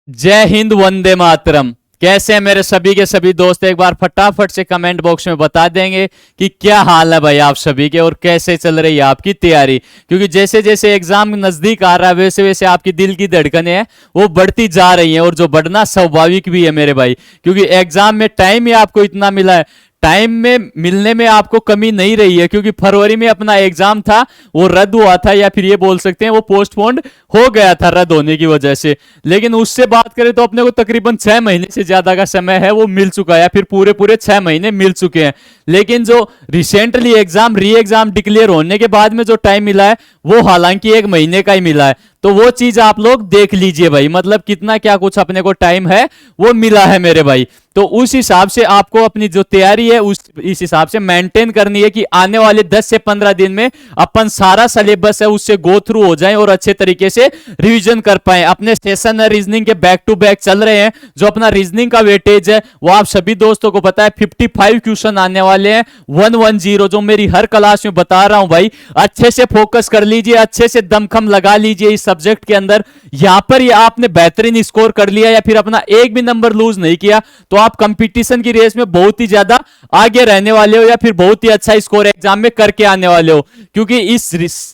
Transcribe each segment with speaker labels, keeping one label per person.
Speaker 1: जय हिंद, वंदे मातरम। कैसे हैं मेरे सभी के सभी दोस्त? एक बार फटाफट से कमेंट बॉक्स में बता देंगे कि क्या हाल है भाई आप सभी के, और कैसे चल रही है आपकी तैयारी। क्योंकि जैसे जैसे एग्जाम नजदीक आ रहा है वैसे वैसे आपकी दिल की धड़कनें हैं वो बढ़ती जा रही हैं, और जो बढ़ना स्वाभाविक भी है मेरे भाई। क्योंकि एग्जाम में टाइम ही आपको इतना मिला है, टाइम में मिलने में आपको कमी नहीं रही है। क्योंकि फरवरी में अपना एग्जाम था वो रद्द हुआ था, या फिर ये बोल सकते हैं वो पोस्टपोन्ड हो गया था रद्द होने की वजह से। लेकिन उससे बात करें तो अपने को तकरीबन 6 महीने से ज्यादा का समय है वो मिल चुका है, या फिर पूरे पूरे 6 महीने मिल चुके हैं। लेकिन जो रिसेंटली एग्जाम री एग्जाम डिक्लेयर होने के बाद में जो टाइम मिला है वो हालांकि 1 महीने का ही मिला है। तो वो चीज आप लोग देख लीजिए भाई, मतलब कितना क्या कुछ अपने को टाइम है वो मिला है मेरे भाई। तो उस हिसाब से आपको अपनी जो तैयारी है इस हिसाब से मेंटेन करनी है कि आने वाले 10 से 15 दिन में अपन सारा सिलेबस है उससे गो थ्रू हो जाएं और अच्छे तरीके से रिवीजन कर पाए। अपने सेशन है रीजनिंग के बैक टू बैक चल रहे हैं। जो अपना रीजनिंग का वेटेज है वो आप सभी दोस्तों को पता है 55 क्वेश्चन आने वाले हैं 110, जो मेरी हर क्लास में बता रहा हूं भाई। अच्छे से फोकस कर लीजिए, अच्छे से दमखम लगा लीजिए इस सब्जेक्ट के अंदर। यहां पर ये आपने बेहतरीन स्कोर कर लिया या फिर अपना एक भी नंबर लूज नहीं किया तो आप कंपटीशन की रेस में बहुत ही ज्यादा आगे रहने वाले हो, या फिर बहुत ही अच्छा स्कोर एग्जाम में करके आने वाले हो। क्योंकि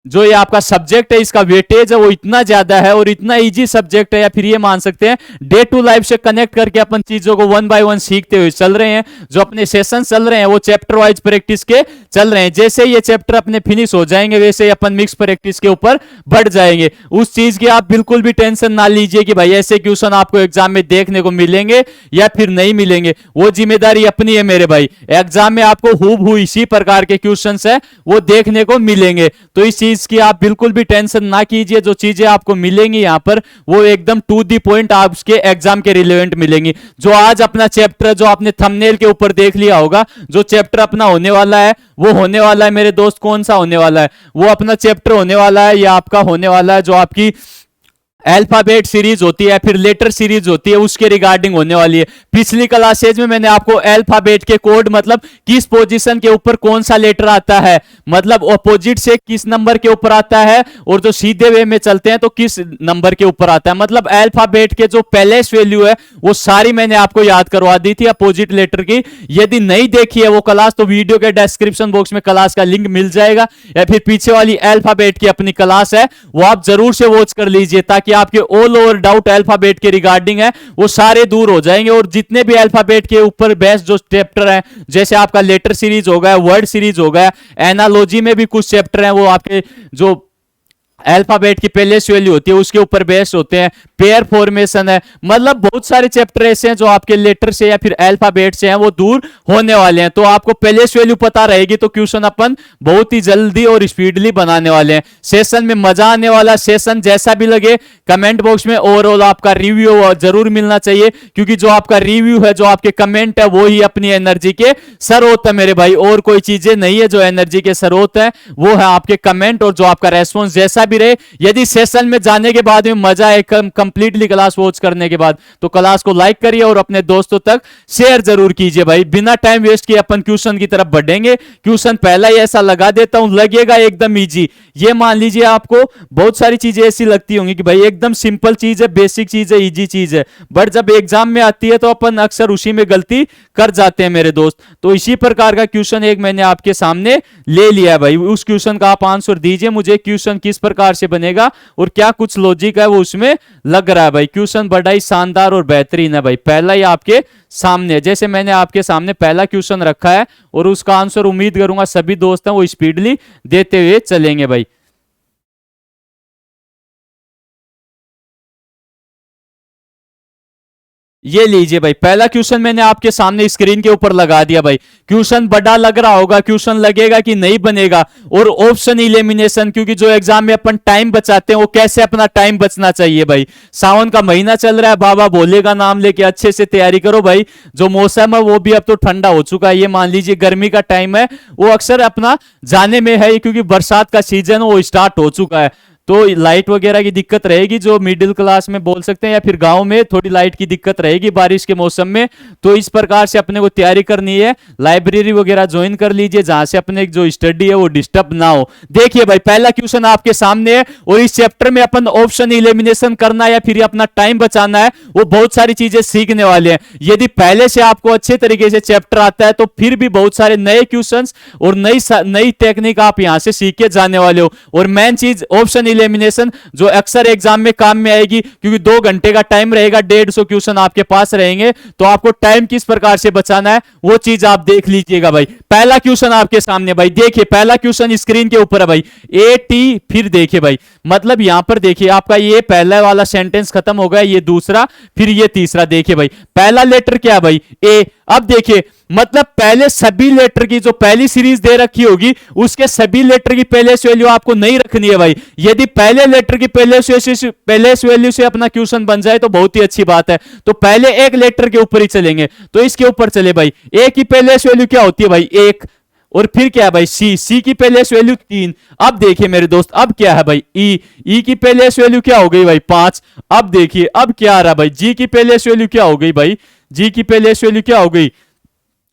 Speaker 1: जो ये आपका सब्जेक्ट है इसका वेटेज है वो इतना ज्यादा है और इतना इजी सब्जेक्ट है, या फिर ये मान सकते हैं डे टू लाइफ से कनेक्ट करके अपन चीजों को 1 बाय 1 सीखते हुए चल रहे हैं। जो अपने सेशन चल रहे हैं वो चैप्टर वाइज प्रैक्टिस के चल रहे हैं। जैसे ये चैप्टर अपने फिनिश हो जाएंगे वैसे ही अपन मिक्स प्रैक्टिस के ऊपर बढ़ जाएंगे। उस चीज की आप बिल्कुल भी टेंशन ना लीजिए कि भाई ऐसे क्वेश्चन आपको एग्जाम में देखने को मिलेंगे या फिर नहीं मिलेंगे। वो जिम्मेदारी अपनी है मेरे भाई। एग्जाम में आपको हूबहू इसी प्रकार के क्वेश्चन है वो देखने को मिलेंगे। तो इस चीज की आप बिल्कुल भी टेंशन ना कीजिए। जो चीजें आपको मिलेंगी यहाँ पर वो एकदम टू दी पॉइंट आपके एग्जाम के रिलेवेंट मिलेंगी। जो आज अपना चैप्टर जो आपने थंबनेल के ऊपर देख लिया होगा, जो चैप्टर अपना होने वाला है वो होने वाला है मेरे दोस्त, कौन सा होने वाला है? वो अपना चैप्टर होने वाला है या आपका होने वाला है जो आपकी अल्फाबेट सीरीज होती है फिर लेटर सीरीज होती है उसके रिगार्डिंग होने वाली है। पिछली क्लासेज में मैंने आपको अल्फाबेट के कोड, मतलब किस पोजीशन के ऊपर कौन सा लेटर आता है, मतलब ऑपोजिट से किस नंबर के ऊपर आता है, और जो सीधे वे में चलते हैं तो किस नंबर के ऊपर आता है। मतलब अल्फाबेट के जो पहलेस वैल्यू है वो सारी मैंने आपको याद करवा दी थी अपोजिट लेटर की। यदि नहीं देखी है वो क्लास तो वीडियो के डिस्क्रिप्शन बॉक्स में क्लास का लिंक मिल जाएगा, या फिर पीछे वाली अल्फाबेट की अपनी क्लास है वो आप जरूर से वॉच कर लीजिए, ताकि आपके ऑल ओवर डाउट अल्फाबेट के रिगार्डिंग है वो सारे दूर हो जाएंगे। और जितने भी अल्फाबेट के ऊपर बेस्ड जो चैप्टर है, जैसे आपका लेटर सीरीज हो गया, वर्ड सीरीज हो गया, एनालॉजी में भी कुछ चैप्टर हैं वो आपके जो अल्फाबेट की पहले वैल्यू होती है उसके ऊपर बेस्ड होते हैं, पेयर फॉर्मेशन है। मतलब बहुत सारे चैप्टर ऐसे हैं जो आपके लेटर से या फिर अल्फाबेट से हैं वो दूर होने वाले हैं। तो आपको पहले वैल्यू पता रहेगी तो क्वेश्चन अपन बहुत ही जल्दी और स्पीडली बनाने वाले हैं। सेशन में मजा आने वाला। सेशन जैसा भी लगे कमेंट बॉक्स में ओवरऑल आपका रिव्यू जरूर मिलना चाहिए, क्योंकि जो आपका रिव्यू है, जो आपके कमेंट है, वो ही अपनी एनर्जी के स्रोत है मेरे भाई। और कोई चीजें नहीं है जो एनर्जी के स्रोत है, वो है आपके कमेंट और जो आपका रेस्पॉन्स जैसा भी रहे। यदि सेशन में जाने के बाद में मजा है कंप्लीटली क्लास वॉच करने के बाद, तो क्लास को लाइक करिए और अपने दोस्तों तक शेयर जरूर कीजिए भाई। बिना टाइम वेस्ट किए अपन क्वेश्चन की तरफ बढ़ेंगे। क्वेश्चन पहला ही ऐसा लगा देता हूं, लगेगा एकदम इजी। ये मान लीजिए आपको बहुत सारी चीजें ऐसी लगती होंगी कि भाई एकदम सिंपल चीज है, बेसिक चीज है, इजी चीज है, बट जब एग्जाम में आती है तो अपन अक्सर उसी में गलती कर जाते हैं मेरे दोस्त। तो इसी प्रकार का क्वेश्चन एक मैंने आपके सामने ले लिया है भाई। उस क्वेश्चन का आप आंसर दीजिए मुझे, क्वेश्चन किस प्रकार से बनेगा और क्या कुछ लॉजिक है वो उसमें लग रहा है भाई। क्वेश्चन बड़ा ही शानदार और बेहतरीन है भाई। पहला ही आपके सामने, जैसे मैंने आपके सामने पहला क्वेश्चन रखा है और उसका आंसर उम्मीद करूंगा सभी दोस्त हैं वो स्पीडली देते हुए चलेंगे भाई। ये लीजिए भाई, पहला क्वेश्चन मैंने आपके सामने स्क्रीन के ऊपर लगा दिया भाई। क्वेश्चन बड़ा लग रहा होगा, क्वेश्चन लगेगा कि नहीं बनेगा। और ऑप्शन इलिमिनेशन, क्योंकि जो एग्जाम में अपन टाइम बचाते हैं वो कैसे अपना टाइम बचना चाहिए भाई। सावन का महीना चल रहा है, बाबा भोले का नाम लेके अच्छे से तैयारी करो भाई। जो मौसम है वो भी अब तो ठंडा हो चुका है। ये मान लीजिए गर्मी का टाइम है वो अक्सर अपना जाने में है, क्योंकि बरसात का सीजन वो स्टार्ट हो चुका है। तो लाइट वगैरह की दिक्कत रहेगी, जो मिडिल क्लास में बोल सकते हैं, या फिर गांव में थोड़ी लाइट की दिक्कत रहेगी बारिश के मौसम में। तो इस प्रकार से अपने को तैयारी करनी है, लाइब्रेरी वगैरह ज्वाइन कर लीजिए जहां से अपने जो स्टडी है वो डिस्टर्ब ना हो। देखिए भाई पहला क्वेश्चन आपके सामने है, और इस चैप्टर में अपन ऑप्शन इलिमिनेशन करना है या फिर अपना टाइम बचाना है, वो बहुत सारी चीजें सीखने वाले हैं। यदि पहले से आपको अच्छे तरीके से चैप्टर आता है तो फिर भी बहुत सारे नए क्वेश्चंस और नई टेक्निक आप यहां से सीख के जाने वाले हो। और मेन चीज ऑप्शन इलिमिनेशन, जो अक्सर एग्जाम में काम में आएगी, क्योंकि 2 घंटे का टाइम रहेगा, 150 क्वेश्चन आपके पास रहेंगे, तो आपको टाइम किस प्रकार से बचाना है वो चीज आप देख लीजिएगा भाई। पहला क्वेश्चन आपके सामने भाई, देखिए पहला क्वेश्चन स्क्रीन के ऊपर है भाई, ए टी, फिर देखिए भाई, मतलब यहां पर देखिए आपका ये पहला वाला सेंटेंस खत्म हो गया, ये दूसरा, फिर ये तीसरा। देखिए भाई पहला लेटर क्या है भाई, ए। अब देखिए मतलब पहले सभी लेटर की जो पहली सीरीज दे रखी होगी उसके सभी लेटर की पहलेस वैल्यू आपको नहीं रखनी है भाई। यदि पहले लेटर की पहलेस वैल्यू से अपना क्वेश्चन बन जाए तो बहुत ही अच्छी बात है। तो पहले एक लेटर के ऊपर ही चलेंगे, तो इसके ऊपर चले भाई। ए की पहलेस वैल्यू क्या होती है भाई, 1, और फिर क्या है भाई सी की पहलेस वैल्यू 3। अब देखिए मेरे दोस्त अब क्या है भाई ई की पहलेस वैल्यू क्या हो गई भाई 5। अब देखिए अब क्या आ रहा भाई, जी की पहलेस वैल्यू क्या हो गई भाई, जी की पहलेस वैल्यू क्या हो गई,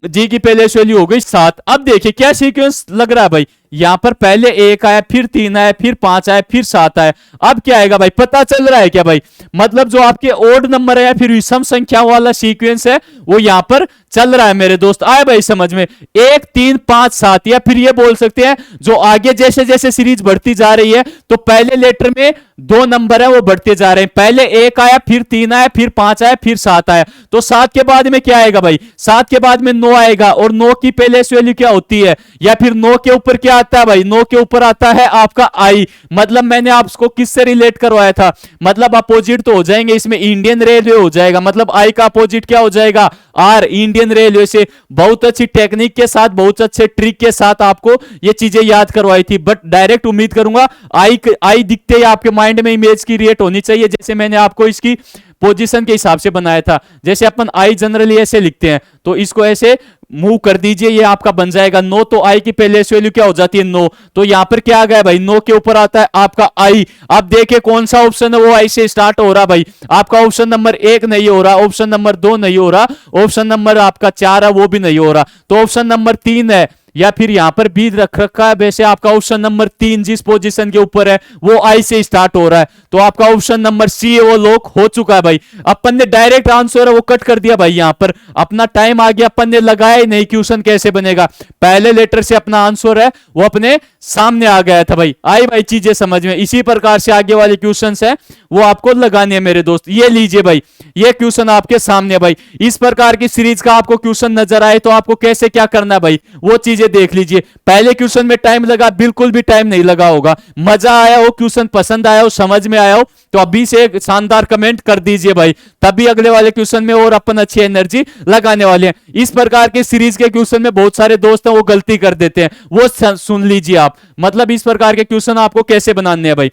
Speaker 1: जी की पहलेस वैल्यू हो गई 7। अब देखिए क्या सीक्वेंस लग रहा है भाई, यहां पर पहले 1 आया, फिर 3 आया, फिर 5 आया, फिर 7 आया। अब क्या आएगा भाई, पता चल रहा है क्या भाई, मतलब जो आपके ओड नंबर है या फिर विषम संख्या वाला सीक्वेंस है वो यहां पर चल रहा है मेरे दोस्त। आए भाई समझ में, 1 3 5 7, या फिर ये बोल सकते हैं जो आगे जैसे जैसे सीरीज बढ़ती जा रही है तो पहले लेटर में 2 नंबर है वो बढ़ते जा रहे हैं, पहले 1 आया, फिर 3 आया, फिर 5 आया, फिर 7 आया। तो 7 के बाद में क्या आएगा भाई, 7 के बाद में 9 आएगा, और 9 की पहलेस वैल्यू क्या होती है, या फिर 9 के ऊपर क्या आता है भाई, 9 के ऊपर आता है आपका आई। मतलब मैंने आपको किससे रिलेट करवाया था, मतलब अपोजिट तो हो जाएंगे इसमें, इंडियन रेलवे हो जाएगा, मतलब आई का अपोजिट क्या हो जाएगा, आर, इंडियन रेलवे से। बहुत अच्छी टेक्निक के साथ, बहुत अच्छे ट्रिक के साथ आपको ये चीजें याद करवाई थी, बट डायरेक्ट उम्मीद करूंगा आई दिखते ही आपके माइंड में इमेज क्रिएट होनी चाहिए, जैसे मैंने आपको इसकी पोजीशन के हिसाब से बनाया था। जैसे अपन आई जनरली ऐसे लिखते हैं, तो इसको ऐसे मूव कर दीजिए, ये आपका बन जाएगा 9। तो आई की पहलेस वैल्यू क्या हो जाती है 9, तो यहां पर क्या आ गया भाई, 9 के ऊपर आता है आपका आई। अब देखिए कौन सा ऑप्शन है वो आई से स्टार्ट हो रहा भाई, आपका ऑप्शन नंबर 1 नहीं हो रहा, ऑप्शन नंबर 2 नहीं हो रहा, ऑप्शन नंबर आपका 4 है वो भी नहीं हो रहा, तो ऑप्शन नंबर 3 है, या फिर यहां पर बी रख रखा है वैसे आपका ऑप्शन नंबर 3 जिस पोजीशन के ऊपर है वो आई से स्टार्ट हो रहा है, तो आपका ऑप्शन नंबर सी है वो लॉक हो चुका है भाई। अपन ने डायरेक्ट आंसर है वो कट कर दिया भाई, यहां पर अपना टाइम आ गया, अपन ने लगाया ही नहीं, क्वेश्चन कैसे बनेगा, पहले लेटर से अपना आंसर है वो अपने सामने आ गया था भाई। आई भाई चीजें समझ में, इसी प्रकार से आगे वाले क्वेश्चंस है वो आपको लगाने हैं मेरे दोस्त। ये लीजिए भाई, ये क्वेश्चन आपके सामने भाई, इस प्रकार की सीरीज का आपको क्वेश्चन नजर आए तो आपको कैसे क्या करना है भाई वो चीजें देख लीजिए। पहले क्वेश्चन में टाइम लगा, बिल्कुल भी टाइम नहीं लगा होगा, मजा आया हो, क्वेश्चन पसंद आया हो, समझ में आया हो, तो अभी से एक शानदार कमेंट कर दीजिए भाई, तभी अगले वाले क्वेश्चन में और अपन अच्छी एनर्जी लगाने वाले हैं। इस प्रकार के सीरीज के क्वेश्चन में बहुत सारे दोस्त हैं वो गलती कर देते हैं, वो सुन लीजिए आप। मतलब इस प्रकार के क्वेश्चन आपको कैसे बनाने हैं भाई,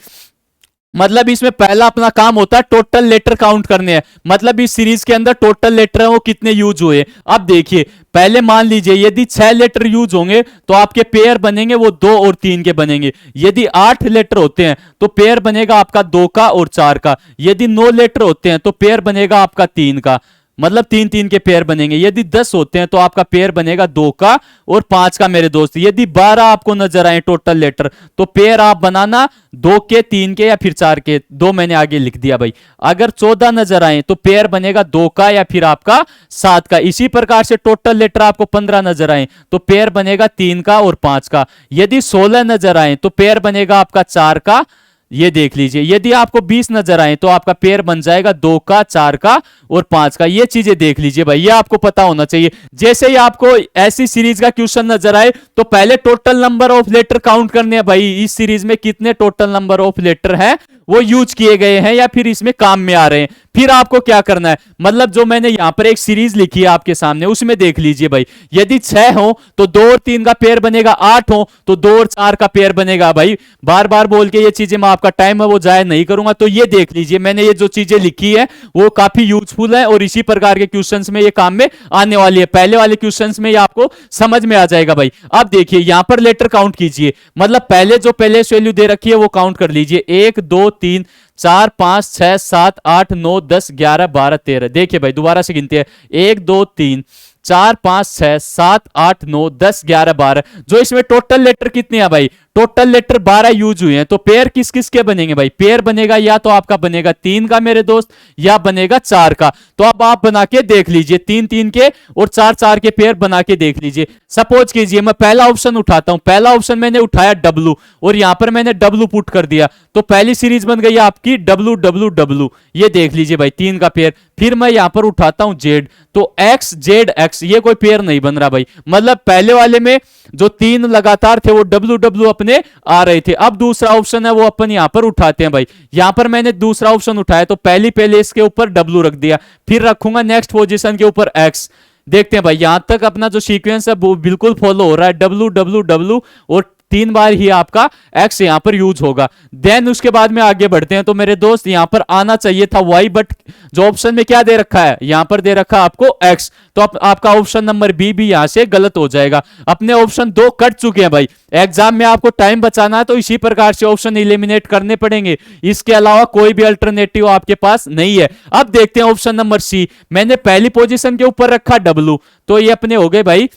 Speaker 1: मतलब इसमें पहला अपना काम होता है टोटल लेटर काउंट करने हैं, मतलब इस सीरीज के अंदर टोटल लेटर है वो कितने यूज हुए। अब देखिए पहले मान लीजिए यदि 6 लेटर यूज होंगे तो आपके पेयर बनेंगे वो 2 और 3 के बनेंगे। यदि 8 लेटर होते हैं तो पेयर बनेगा आपका 2 का और 4 का। यदि 9 लेटर होते हैं तो पेयर बनेगा आपका 3 का, मतलब 3-3 के पेयर बनेंगे। यदि 10 होते हैं तो आपका पेयर बनेगा 2 का और 5 का मेरे दोस्त। यदि 12 आपको नजर आए टोटल लेटर तो पेयर आप बनाना 2 के, 3 के या फिर 4 के, 2 मैंने आगे लिख दिया भाई। अगर 14 नजर आए तो पेयर बनेगा 2 का या फिर आपका 7 का। इसी प्रकार से टोटल लेटर आपको 15 नजर आए तो पेयर बनेगा 3 का और 5 का। यदि 16 नजर आए तो पेयर बनेगा आपका 4 का, ये देख लीजिए। यदि आपको 20 नजर आए तो आपका पेयर बन जाएगा 2 का, 4 का और 5 का। ये चीजें देख लीजिए भाई, ये आपको पता होना चाहिए। जैसे ही आपको ऐसी सीरीज का क्वेश्चन नजर आए तो पहले total number of letter count करने हैं भाई, इस सीरीज में कितने टोटल नंबर ऑफ लेटर हैं वो यूज किए गए हैं या फिर इसमें काम में आ रहे हैं। फिर आपको क्या करना है, मतलब जो मैंने यहां पर एक सीरीज लिखी है आपके सामने उसमें देख लीजिए भाई। यदि 6 हो तो 2 और 3 का पेयर बनेगा, 8 हो तो 2 और 4 का पेयर बनेगा भाई। बार बार बोल के ये चीजें मैं आपका टाइम है वो जाया नहीं करूंगा। तो ये देख लीजिए, मैंने ये जो चीजें लिखी है वो काफी यूजफुल है और इसी प्रकार के क्वेश्चंस में ये काम में आने वाली है। पहले वाले क्वेश्चंस में ये आपको समझ में आ जाएगा भाई। अब देखिए यहां पर लेटर काउंट कीजिए, मतलब पहले जो पहले वैल्यू दे रखी है वो काउंट कर लीजिए। 1 2 3 4 5 6 7 8 9 10 11 12 13। देखिए भाई दोबारा से गिनते हैं, 1 2 3 4 5 6 7 8 9 10 11 12। जो इसमें टोटल लेटर कितने हैं भाई, टोटल लेटर 12 यूज हुए हैं। तो पेयर किस किस के बनेंगे भाई, पेयर बनेगा या तो आपका बनेगा 3 का मेरे दोस्त, या बनेगा 4 का। तो अब आप बना के देख लीजिए, 3 3 के और 4 4 के पेयर बना के देख लीजिए। सपोज कीजिए मैं पहला ऑप्शन उठाता हूं, पहला ऑप्शन मैंने उठाया डब्लू और यहां पर मैंने डब्लू पुट कर दिया, तो पहली सीरीज बन गई आपकी डब्लू डब्लू डब्लू। ये देख लीजिए भाई 3 का पेयर। फिर मैं यहां पर उठाता हूं जेड, तो एक्स जेड एक्स, ये कोई पेयर नहीं बन रहा भाई। मतलब पहले वाले में जो 3 लगातार थे वो डब्लू डब्लू अपने आ रहे थे। अब दूसरा ऑप्शन है वो अपन यहां पर उठाते हैं भाई। यहां पर मैंने दूसरा ऑप्शन उठाया तो पहले इसके ऊपर डब्लू रख दिया, फिर रखूंगा नेक्स्ट पोजीशन के ऊपर एक्स। देखते हैं भाई यहां तक अपना जो सीक्वेंस है वो बिल्कुल फॉलो हो रहा है, डब्लू डब्लू डब्लू, और 3 बार ही आपका एक्स यहां पर यूज होगा। देन उसके बाद में आगे बढ़ते हैं। तो मेरे दोस्त यहां पर आना चाहिए था वाई, बट जो ऑप्शन में क्या दे रखा है, यहां पर दे रखा है आपको एक्स। तो आपका ऑप्शन नंबर बी भी यहां से गलत हो जाएगा। अपने ऑप्शन 2 कट चुके हैं भाई। एग्जाम में आपको टाइम बचाना है तो इसी प्रकार से ऑप्शन इलिमिनेट करने पड़ेंगे, इसके अलावा कोई भी अल्टरनेटिव आपके पास नहीं है। अब देखते हैं ऑप्शन नंबर सी। मैंने पहली पोजीशन के ऊपर रखा डब्लू, तो ये अपने हो गए भाई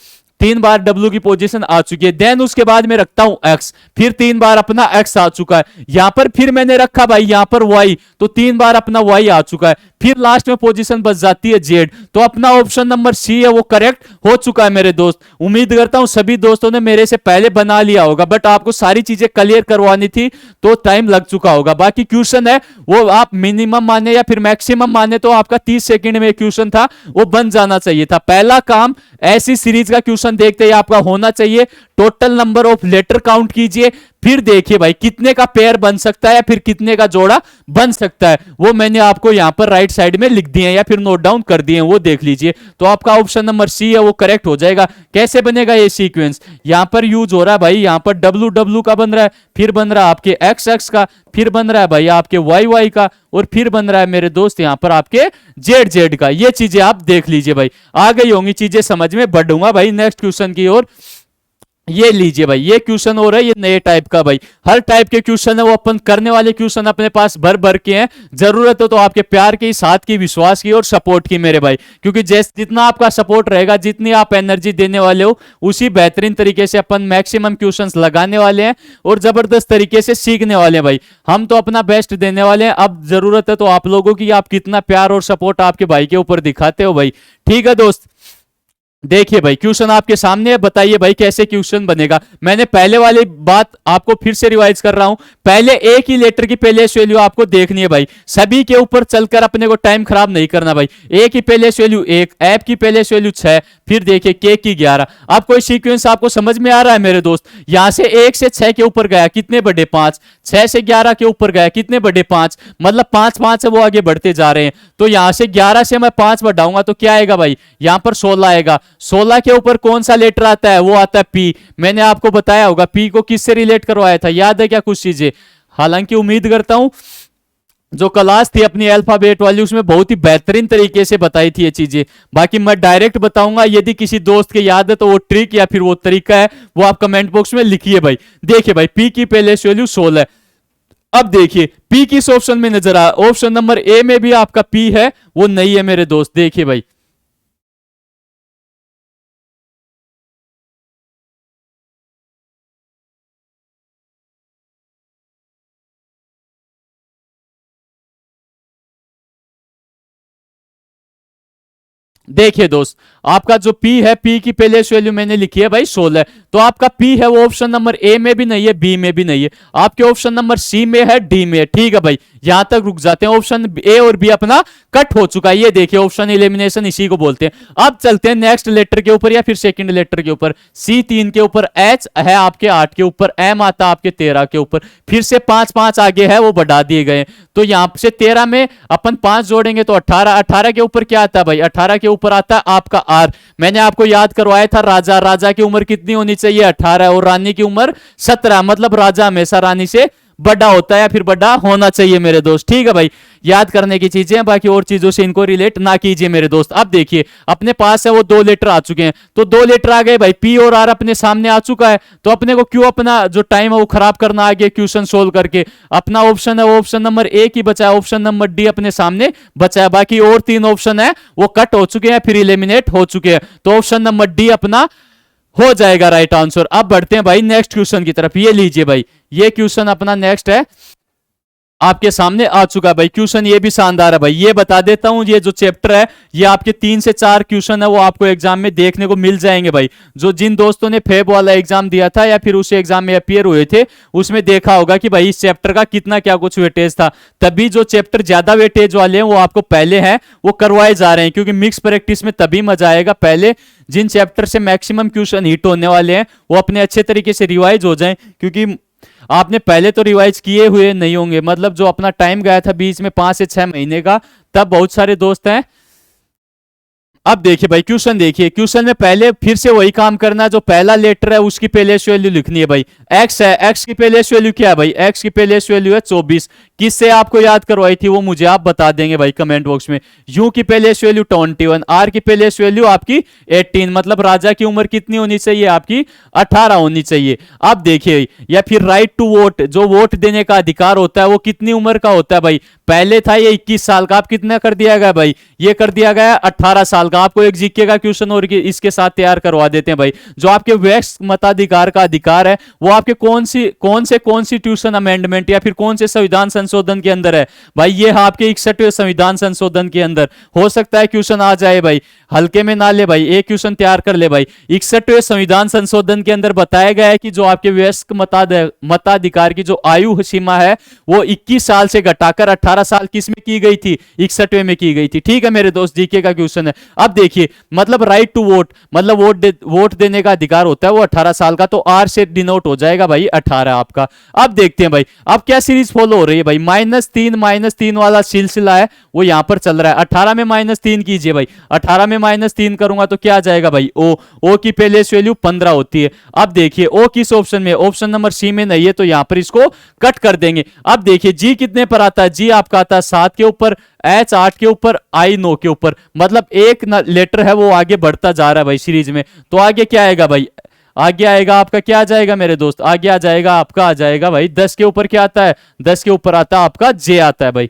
Speaker 1: 3 बार डब्लू की पोजीशन आ चुकी है। देन उसके बाद में रखता हूं एक्स, फिर 3 बार अपना एक्स आ चुका है। यहां पर फिर मैंने रखा भाई यहां पर वाई, तो 3 बार अपना वाई आ चुका है। फिर लास्ट में पोजीशन बच जाती है जेड। तो अपना ऑप्शन नंबर सी है वो करेक्ट हो चुका है मेरे दोस्त। उम्मीद करता हूं सभी दोस्तों ने मेरे से पहले बना लिया होगा, बट आपको सारी चीजें क्लियर करवानी थी तो टाइम लग चुका होगा। बाकी क्वेश्चन है वो आप मिनिमम माने या फिर मैक्सिमम माने तो आपका 30 सेकंड में क्वेश्चन था वो बन जाना चाहिए था। पहला काम ऐसी सीरीज का क्वेश्चन देखते ही आपका होना चाहिए। Total number of letter count कीजिए, फिर देखिए भाई कितने का पेयर बन सकता है या फिर कितने का जोड़ा बन सकता है। वो मैंने आपको यहां पर राइट साइड में लिख दिए हैं या फिर नोट डाउन कर दिए हैं, वो देख लीजिए। तो आपका ऑप्शन नंबर सी है वो करेक्ट हो जाएगा। कैसे बनेगा ये सीक्वेंस, यहां पर यूज हो रहा है भाई, यहां पर डब्लू डब्लू का बन रहा है, फिर बन रहा है आपके एक्स एक्स का, फिर बन रहा है भाई आपके वाई वाई का, और फिर बन रहा है मेरे दोस्त यहां पर आपके जेड जेड का। ये चीजें आप देख लीजिए भाई, आ गई होंगी चीजें समझ में। बढ़ूंगा भाई नेक्स्ट क्वेश्चन की ओर। ये लीजिए भाई, ये क्वेश्चन हो रहा है ये नए टाइप का भाई। हर टाइप के क्वेश्चन है वो अपन करने वाले क्वेश्चन अपने पास भर भर के हैं। जरूरत है तो आपके प्यार की, साथ की, विश्वास की और सपोर्ट की मेरे भाई, क्योंकि जितना आपका सपोर्ट रहेगा, जितनी आप एनर्जी देने वाले हो, उसी बेहतरीन तरीके से अपन मैक्सिमम क्वेश्चंस लगाने वाले हैं और जबरदस्त तरीके से सीखने वाले हैं भाई। हम तो अपना बेस्ट देने वाले हैं। अब जरूरत है तो आप लोगों की, आप कितना प्यार और सपोर्ट आपके भाई के ऊपर दिखाते हो भाई। ठीक है दोस्त, देखिए भाई क्वेश्चन आपके सामने है, बताइए भाई कैसे क्वेश्चन बनेगा। मैंने पहले वाली बात आपको फिर से रिवाइज कर रहा हूं। पहले एक ही लेटर की पहले वैल्यू आपको देखनी है भाई, सभी के ऊपर चलकर अपने को टाइम खराब नहीं करना भाई। ए की पहले वैल्यू 1, एप की पहले वैल्यू 6, फिर देखिए के की 11। अब कोई सीक्वेंस आपको समझ में आ रहा है मेरे दोस्त। यहां से 1 से 6 के ऊपर गया कितने बड़े 5, 6 से 11 के ऊपर गया कितने बड़े 5, मतलब 5 5 से वो आगे बढ़ते जा रहे हैं। तो यहां से 11 से मैं 5 बढ़ाऊंगा तो क्या आएगा भाई, यहां पर 16 आएगा। 16 के ऊपर कौन सा लेटर आता है, वो आता है पी। मैंने आपको बताया होगा पी को किससे रिलेट करवाया था, याद है क्या कुछ चीजें। हालांकि उम्मीद करता हूं जो क्लास थी अपनी अल्फाबेट वाली उसमें बहुत ही बेहतरीन तरीके से बताई थी ये चीजें। बाकी मैं डायरेक्ट बताऊंगा, यदि किसी दोस्त के याद है तो वो ट्रिक या फिर वो तरीका है वो आप कमेंट बॉक्स में लिखिए भाई। देखिए भाई पी की पहले वैल्यू 16 है। अब देखिए पी किस ऑप्शन में नजर आ, ऑप्शन नंबर ए में भी आपका पी है वो नहीं है मेरे दोस्त। देखिए भाई देखिए दोस्त, आपका जो P है, P की पहले वैल्यू मैंने लिखी है भाई 16। तो आपका P है वो ऑप्शन नंबर ए में भी नहीं है, बी में भी नहीं है, आपके ऑप्शन नंबर सी में है, डी में है। ठीक है भाई, यहां तक रुक जाते हैं। ऑप्शन ए और बी अपना कट हो चुका है। ये देखिए ऑप्शन एलिमिनेशन इसी को बोलते हैं। अब चलते हैं नेक्स्ट लेटर के ऊपर या फिर सेकंड लेटर के ऊपर। सी 3 के ऊपर, एच है आपके 8 के ऊपर, एम आता आपके 13 के ऊपर, फिर से 5 5 आगे है वो बढ़ा दिए गए। तो यहां से 13 में अपन 5 जोड़ेंगे तो 18, 18 के ऊपर क्या आता है भाई, 18 के ऊपर आता है आपका आर। मैंने आपको याद करवाया था राजा की उम्र कितनी होनी चाहिए, 18, और रानी की उम्र 17, मतलब राजा हमेशा रानी से बड़ा होता है या फिर बड़ा होना चाहिए मेरे दोस्त। ठीक है भाई, याद करने की चीजें हैं, बाकी और चीजों से इनको रिलेट ना कीजिए मेरे दोस्त। अब देखिए अपने पास है वो 2 लेटर आ चुके हैं, तो 2 लेटर आ गए भाई, पी और आर अपने सामने आ चुका है, तो अपने को क्यों अपना जो टाइम है वो खराब करना आगे क्वेश्चन सोल्व करके। अपना ऑप्शन है वो ऑप्शन नंबर ए की बचा है, ऑप्शन नंबर डी अपने सामने बचा है, बाकी और 3 ऑप्शन है वो कट हो चुके हैं, फिर इलिमिनेट हो चुके हैं, तो ऑप्शन नंबर डी अपना हो जाएगा राइट आंसर। अब बढ़ते हैं भाई नेक्स्ट क्वेश्चन की तरफ। ये लीजिए भाई, ये क्वेश्चन अपना नेक्स्ट है, आपके सामने आ चुका है भाई। क्वेश्चन ये भी शानदार है भाई, ये बता देता हूं, ये जो चैप्टर है ये आपके 3 से 4 क्वेश्चन है वो आपको एग्जाम में देखने को मिल जाएंगे भाई। जो जिन दोस्तों ने फेब वाला एग्जाम दिया था या फिर उस एग्जाम में अपियर हुए थे, उसमें देखा होगा कि भाई इस चैप्टर का कितना क्या कुछ वेटेज था। तभी जो चैप्टर ज्यादा वेटेज वाले हैं वो आपको पहले हैं वो करवाए जा रहे हैं, क्योंकि मिक्स प्रैक्टिस में तभी मजा आएगा। पहले जिन चैप्टर से मैक्सिमम क्वेश्चन हिट होने वाले हैं वो अपने अच्छे तरीके से रिवाइज हो जाएं, क्योंकि आपने पहले तो रिवाइज किए हुए नहीं होंगे, मतलब जो अपना टाइम गया था बीच में 5 से 6 महीने का, तब बहुत सारे दोस्त हैं। अब देखिए भाई क्वेश्चन देखिए, क्वेश्चन में पहले फिर से वही काम करना है, जो पहला लेटर है उसकी पेलेस वैल्यू लिखनी है भाई। एक्स है, एक्स की पेलेस वैल्यू क्या है भाई, एक्स की पेलेस वैल्यू है 24। किससे आपको याद करवाई थी वो मुझे आप बता देंगे भाई कमेंट बॉक्स में। यू की पेलेस वैल्यू 21, आर की पेलेस वैल्यू आपकी 18, मतलब राजा की उम्र कितनी होनी चाहिए आपकी 18 होनी चाहिए। अब देखिए, या फिर राइट टू वोट, जो वोट देने का अधिकार होता है वो कितनी उम्र का होता है भाई, पहले था ये 21 साल का, अब कितना कर दिया गया भाई, ये कर दिया गया 18 साल का। आपको एक जीके का क्वेश्चन और इसके साथ तैयार करवा देते हैं भाई। जो आपके वैक्स मताधिकार का अधिकार है वो आपके कौन से कॉन्स्टिट्यूशन अमेंडमेंट या फिर कौन से संविधान संशोधन के अंदर है भाई, ये है आपके 61वें संविधान संशोधन के अंदर। हो सकता है क्वेश्चन आ जाए भाई, हल्के में ना ले भाई, एक क्वेश्चन तैयार कर ले भाई। 61वें संविधान संशोधन के अंदर बताया गया है कि जो आपके वयस्क मताधिकार की जो आयु सीमा है वो 21 साल से घटाकर 18 साल किस में की गई थी, 61वें में की गई थी। ठीक है मेरे दोस्त, जीके का क्वेश्चन है। अब देखिए, मतलब राइट टू वोट, मतलब वोट देने का अधिकार होता है वो 18 साल का, तो आर से डिनोट हो जाएगा भाई 18 आपका। अब देखते हैं भाई अब क्या सीरीज फॉलो हो रही है भाई, -3 वाला सिलसिला है वो यहां पर चल रहा है। 18 में -3 कीजिए भाई, 18 में -3 करूंगा तो क्या जाएगा भाई, ओ की पेलेस वैल्यू 15 होती है। अब देखिए ओ किस ऑप्शन में, ऑप्शन नंबर सी में नहीं है, तो यहां पर इसको कट कर देंगे। अब देखिए जी कितने पर आता है, जी आपका आता है 7 के ऊपर, एच 8 के ऊपर, आई 9 के ऊपर, मतलब एक लेटर है वो आगे बढ़ता जा रहा है भाई सीरीज में। तो आगे क्या आएगा भाई, आगे आएगा आपका क्या आ जाएगा मेरे दोस्त, आगे आ जाएगा आपका, आ जाएगा भाई 10 के ऊपर क्या आता है, 10 के ऊपर आता है आपका जे आता है भाई।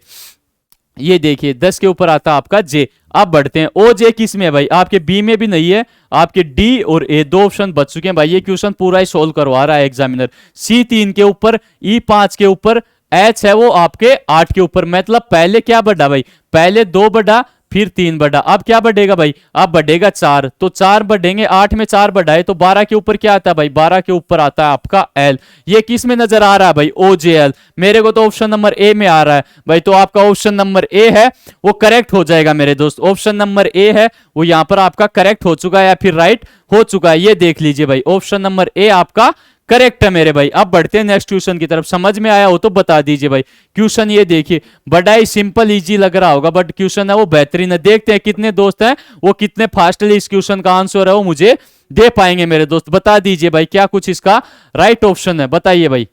Speaker 1: ये देखिए 10 के ऊपर आता है आपका जे। अब बढ़ते हैं ओ जे किस में है भाई, आपके बी में भी नहीं है, आपके डी और ए 2 ऑप्शन बच चुके हैं भाई। ये क्वेश्चन पूरा ही सोल्व करवा रहा है एग्जामिनर। सी 3 के ऊपर, ई 5 के ऊपर, एच है वो आपके 8 के ऊपर, मतलब पहले क्या बढ़ा भाई, पहले 2 बढ़ा फिर 3 बढ़ा, अब क्या बढ़ेगा भाई, अब बढ़ेगा 4, तो 4 बढ़ेंगे, 8 में 4 बढ़ाए तो 12 के ऊपर क्या आता है भाई, 12 के ऊपर आता है आपका एल। ये किस में नजर आ रहा है भाई, ओ जे एल। मेरे को तो ऑप्शन नंबर ए में आ रहा है भाई, तो आपका ऑप्शन नंबर ए है वो करेक्ट हो जाएगा मेरे दोस्त। ऑप्शन नंबर ए है वो यहां पर आपका करेक्ट हो चुका है या फिर राइट हो चुका है, ये देख लीजिए भाई, ऑप्शन नंबर ए आपका करेक्ट है मेरे भाई। अब बढ़ते हैं नेक्स्ट क्वेश्चन की तरफ, समझ में आया हो तो बता दीजिए भाई। क्वेश्चन ये देखिए, बड़ा ही सिंपल इजी लग रहा होगा बट क्वेश्चन है वो बेहतरीन है। देखते हैं कितने दोस्त हैं वो कितने फास्टली इस क्वेश्चन का आंसर है वो मुझे दे पाएंगे मेरे दोस्त। बता दीजिए भाई क्या कुछ इसका राइट ऑप्शन है, बताइए भाई।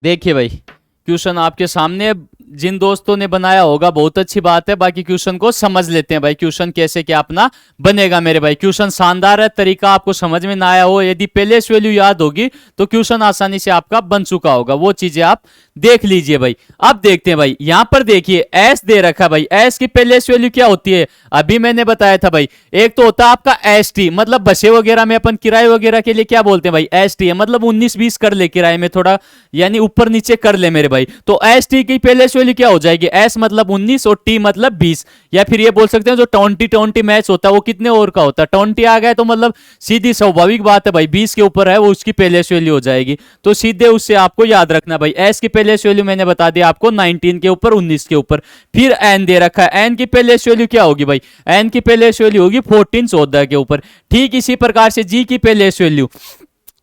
Speaker 1: देखिए भाई क्वेश्चन आपके सामने, जिन दोस्तों ने बनाया होगा बहुत अच्छी बात है, बाकी क्वेश्चन को समझ लेते हैं भाई, क्वेश्चन कैसे क्या अपना बनेगा मेरे भाई। क्वेश्चन शानदार है, तरीका आपको समझ में ना आया हो, यदि प्लेस वैल्यू याद होगी तो क्वेश्चन आसानी से आपका बन चुका होगा, वो चीजें आप देख लीजिए भाई। अब देखते हैं भाई, यहां पर देखिए एस दे रखा भाई, एस की प्लेस वैल्यू क्या होती है, अभी मैंने बताया था भाई, एक तो होता है आपका एस टी, मतलब बसे वगैरह में अपन किराए वगैरह के लिए क्या बोलते हैं भाई, एस टी है, मतलब 19-20 कर ले किराए में, थोड़ा यानी ऊपर नीचे कर ले मेरे भाई। तो एस टी की प्लेस वैल्यू क्या हो जाएगी, एस मतलब 19 और टी मतलब 20, या फिर ये बोल सकते हैं जो 20-20 मैच होता है वो कितने ओवर का होता है, 20 आ गया तो मतलब सीधी स्वाभाविक बात है भाई 20 के ऊपर है वो, उसकी प्लेस वैल्यू हो जाएगी। तो सीधे उससे आपको याद रखना भाई, एस की प्लेस वैल्यू मैंने बता दिया आपको 19 के ऊपर, 19 के ऊपर। फिर एन दे रखा है, एन की प्लेस वैल्यू क्या होगी भाई, एन की प्लेस वैल्यू होगी 14 14 के ऊपर। ठीक इसी प्रकार से जी की प्लेस वैल्यू,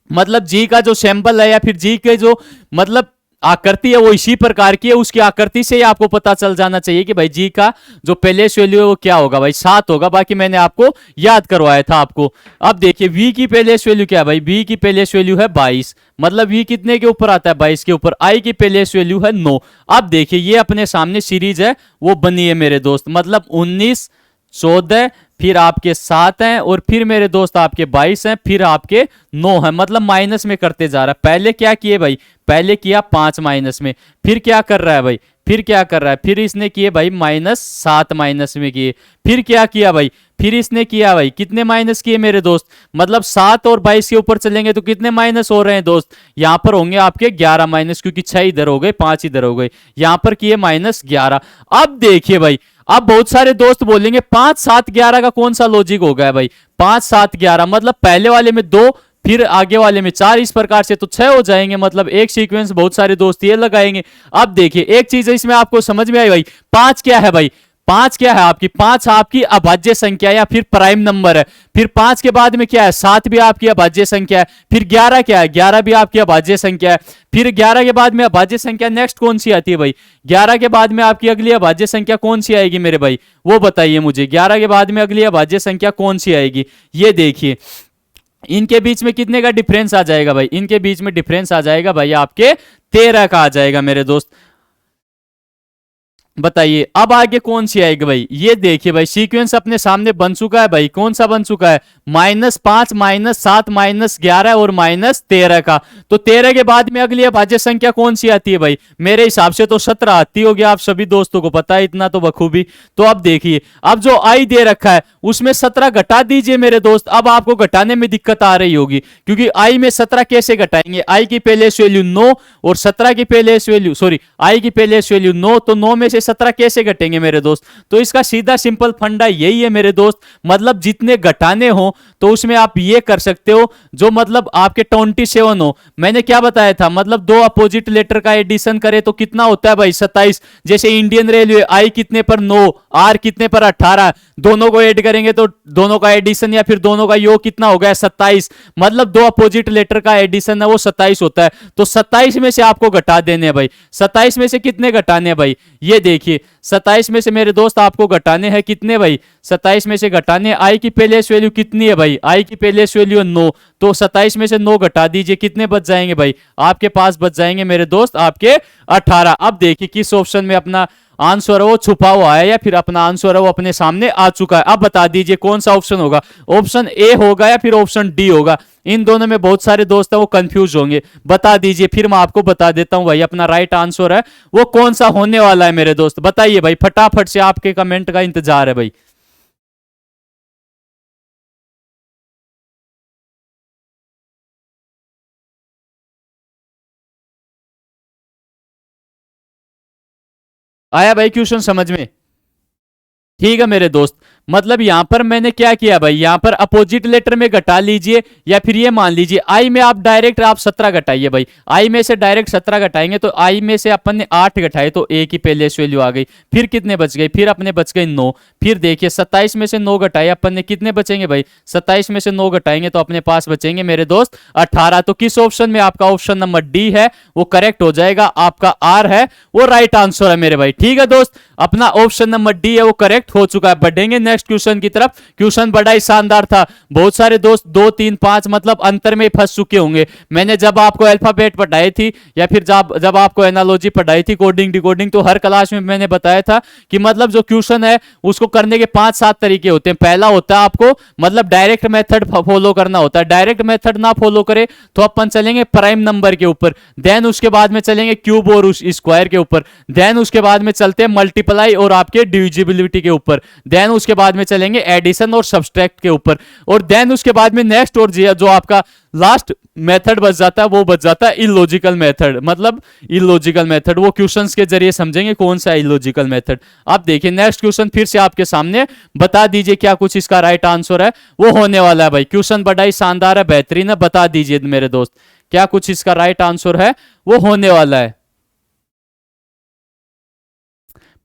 Speaker 1: मतलब जी का जो सैंपल है या फिर जी के जो मतलब आकृति है वो इसी प्रकार की है, उसकी आकृति से ही आपको पता चल जाना चाहिए कि भाई जी का जो प्लेस वैल्यू है वो क्या होगा भाई, 7 होगा, बाकी मैंने आपको याद करवाया था आपको। अब देखिए वी की प्लेस वैल्यू क्या है भाई, वी की प्लेस वैल्यू है 22, मतलब वी कितने के ऊपर आता है 22 के ऊपर। आई की प्लेस वैल्यू है 9। अब देखिए ये अपने सामने सीरीज है वो बनी है मेरे दोस्त, मतलब 19 14 फिर आपके 7 हैं और फिर मेरे दोस्त आपके 22 हैं, फिर आपके 9 हैं, मतलब माइनस में करते जा रहा है। पहले क्या किए भाई, पहले किया 5 माइनस में, फिर क्या कर रहा है भाई, फिर क्या कर रहा है, फिर इसने किए भाई -7 माइनस में किए, फिर क्या किया भाई, फिर इसने किया भाई कितने माइनस किए मेरे दोस्त, मतलब 7 और 22 के ऊपर चलेंगे तो कितने माइनस हो रहे हैं दोस्त, यहां पर होंगे आपके 11 माइनस, क्योंकि 6 इधर हो गए 5 इधर हो गए, यहां पर किए -11। अब देखिए भाई, अब बहुत सारे दोस्त बोलेंगे 5 7 11 का कौन सा लॉजिक हो गया भाई, 5 7 11 मतलब पहले वाले में 2 फिर आगे वाले में 4, इस प्रकार से तो 6 हो जाएंगे, मतलब एक सीक्वेंस बहुत सारे दोस्त ये लगाएंगे। अब देखिए एक चीज इसमें आपको समझ में आई भाई, 5 क्या है भाई, 5 क्या है आपकी, 5 आपकी अभाज्य संख्या या फिर प्राइम नंबर है। फिर 5 के बाद में क्या है, 7 भी आपकी अभाज्य संख्या है। फिर 11 क्या है, 11 भी आपकी अभाज्य संख्या है। फिर 11 के बाद में अभाज्य संख्या नेक्स्ट कौन सी आती है भाई, 11 के बाद में आपकी अगली अभाज्य संख्या कौन सी आएगी मेरे भाई, वो बताइए मुझे, 11 के बाद में अगली अभाज्य संख्या कौन सी आएगी। ये देखिए इनके बीच में कितने का डिफरेंस आ जाएगा भाई, इनके बीच में डिफरेंस आ जाएगा भाई आपके 13 का आ जाएगा मेरे दोस्त। बताइए अब आगे कौन सी आएगी भाई, ये देखिए भाई सीक्वेंस अपने सामने बन चुका है भाई, कौन सा बन चुका है, -5 -7 -11 और -13 का। तो 13 के बाद में अगली अभाज्य संख्या कौन सी आती है भाई, मेरे हिसाब से तो 17 आती होगी, आप सभी दोस्तों को पता है इतना तो बखूबी। तो अब देखिए अब जो आई दे रखा है उसमें 17 घटा दीजिए मेरे दोस्त, अब आपको घटाने में दिक्कत आ रही होगी, क्योंकि आई में 17 कैसे घटाएंगे, आई की प्लेस वैल्यू 9 और 17 की प्लेस वैल्यू सॉरी आई की प्लेस वैल्यू 9, तो 9 में से 17 कैसे घटेंगे मेरे दोस्त। तो इसका सीधा सिंपल फंडा यही है मेरे दोस्त, मतलब जितने घटाने हो तो उसमें आप ये कर सकते हो जो मतलब आपके 27 हो, मैंने क्या बताया था, मतलब दो अपोजिट लेटर का एडिशन करे तो कितना होता है भाई 27। जैसे इंडियन रेलवे आई कितने पर 9, आर कितने पर 18, दोनों को ऐड करेंगे तो दोनों का एडिशन या फिर दोनों का योग कितना हो गया 27, मतलब दो अपोजिट लेटर का एडिशन है वो 27 होता है। तो 27 में से आपको घटा देने हैं भाई, 27 में से कितने घटाने हैं भाई, ये देखिए 27 में से मेरे दोस्त आपको घटाने हैं कितने भाई, 27 में से घटाने, आई की प्लेस वैल्यू कितनी है भाई, आई की प्लेस वैल्यू 9, तो 27 में से 9 घटा दीजिए, कितने बच जाएंगे भाई, आपके पास बच जाएंगे मेरे दोस्त आपके 18। अब देखिए किस ऑप्शन में अपना आंसर है वो छुपा हुआ है या फिर अपना आंसर है वो अपने सामने आ चुका है। अब बता दीजिए कौन सा ऑप्शन होगा, ऑप्शन ए होगा या फिर ऑप्शन डी होगा, इन दोनों में बहुत सारे दोस्त है वो कंफ्यूज होंगे, बता दीजिए फिर मैं आपको बता देता हूं भाई अपना राइट आंसर है वो कौन सा होने वाला है मेरे दोस्त, बताइए भाई फटाफट से, आपके कमेंट का इंतजार है भाई। आया भाई क्वेश्चन समझ में, ठीक है मेरे दोस्त। मतलब यहां पर मैंने क्या किया भाई, यहां पर अपोजिट लेटर में घटा लीजिए या फिर ये मान लीजिए आई में आप डायरेक्ट आप 17 घटाइए भाई, आई में से डायरेक्ट 17 घटाएंगे तो आई में से अपन ने 8 घटाए तो ए की प्लेस वैल्यू आ गई, फिर कितने बच गए, फिर अपने बच गए 9, फिर देखिए 27 में से 9 घटाए अपन ने, कितने बचेंगे भाई, 27 में से 9 घटाएंगे तो अपने पास बचेंगे मेरे दोस्त 18। तो किस ऑप्शन में आपका ऑप्शन नंबर डी है वो करेक्ट हो जाएगा, आपका आर है वो राइट आंसर है मेरे भाई। ठीक है दोस्त, अपना ऑप्शन नंबर डी है वो करेक्ट हो चुका है। बढ़ेंगे नेक्स्ट नेक्स्ट क्वेश्चन की तरफ। क्वेश्चन बड़ा ही शानदार था, बहुत सारे दोस्त 2 3 5 मतलब अंतर में फंस चुके होंगे। मैंने जब आपको अल्फाबेट पढ़ाई थी या फिर जब आपको एनालॉजी पढ़ाई थी, कोडिंग डिकोडिंग, तो हर क्लास में मैंने बताया था कि मतलब जो क्वेश्चन है उसको करने के 5-7 तरीके होते हैं। पहला होता है आपको मतलब डायरेक्ट मेथड फॉलो करना होता है। डायरेक्ट मेथड ना फॉलो करे तो अपन चलेंगे प्राइम नंबर के ऊपर, देन उसके बाद में चलेंगे क्यूब और स्क्वायर के ऊपर, देन उसके बाद में चलते हैं मल्टीप्लाई और आपके डिविजिबिलिटी के ऊपर, देन उसके बाद में चलेंगे एडिशन और सब्सट्रैक्ट के ऊपर, और देन उसके बाद में नेक्स्ट और जो आपका लास्ट मेथड बच जाता है वो बच जाता है इलॉजिकल मेथड। मतलब इलॉजिकल मेथड वो क्वेश्चंस के जरिए समझेंगे कौन सा इलॉजिकल मेथड। आप देखिए नेक्स्ट क्वेश्चन फिर से आपके सामने, बता दीजिए क्या कुछ इसका राइट आंसर है वो होने वाला है भाई। क्वेश्चन बड़ा ही शानदार है, बेहतरीन है, बता दीजिए मेरे दोस्त क्या कुछ इसका राइट आंसर है वो होने वाला है।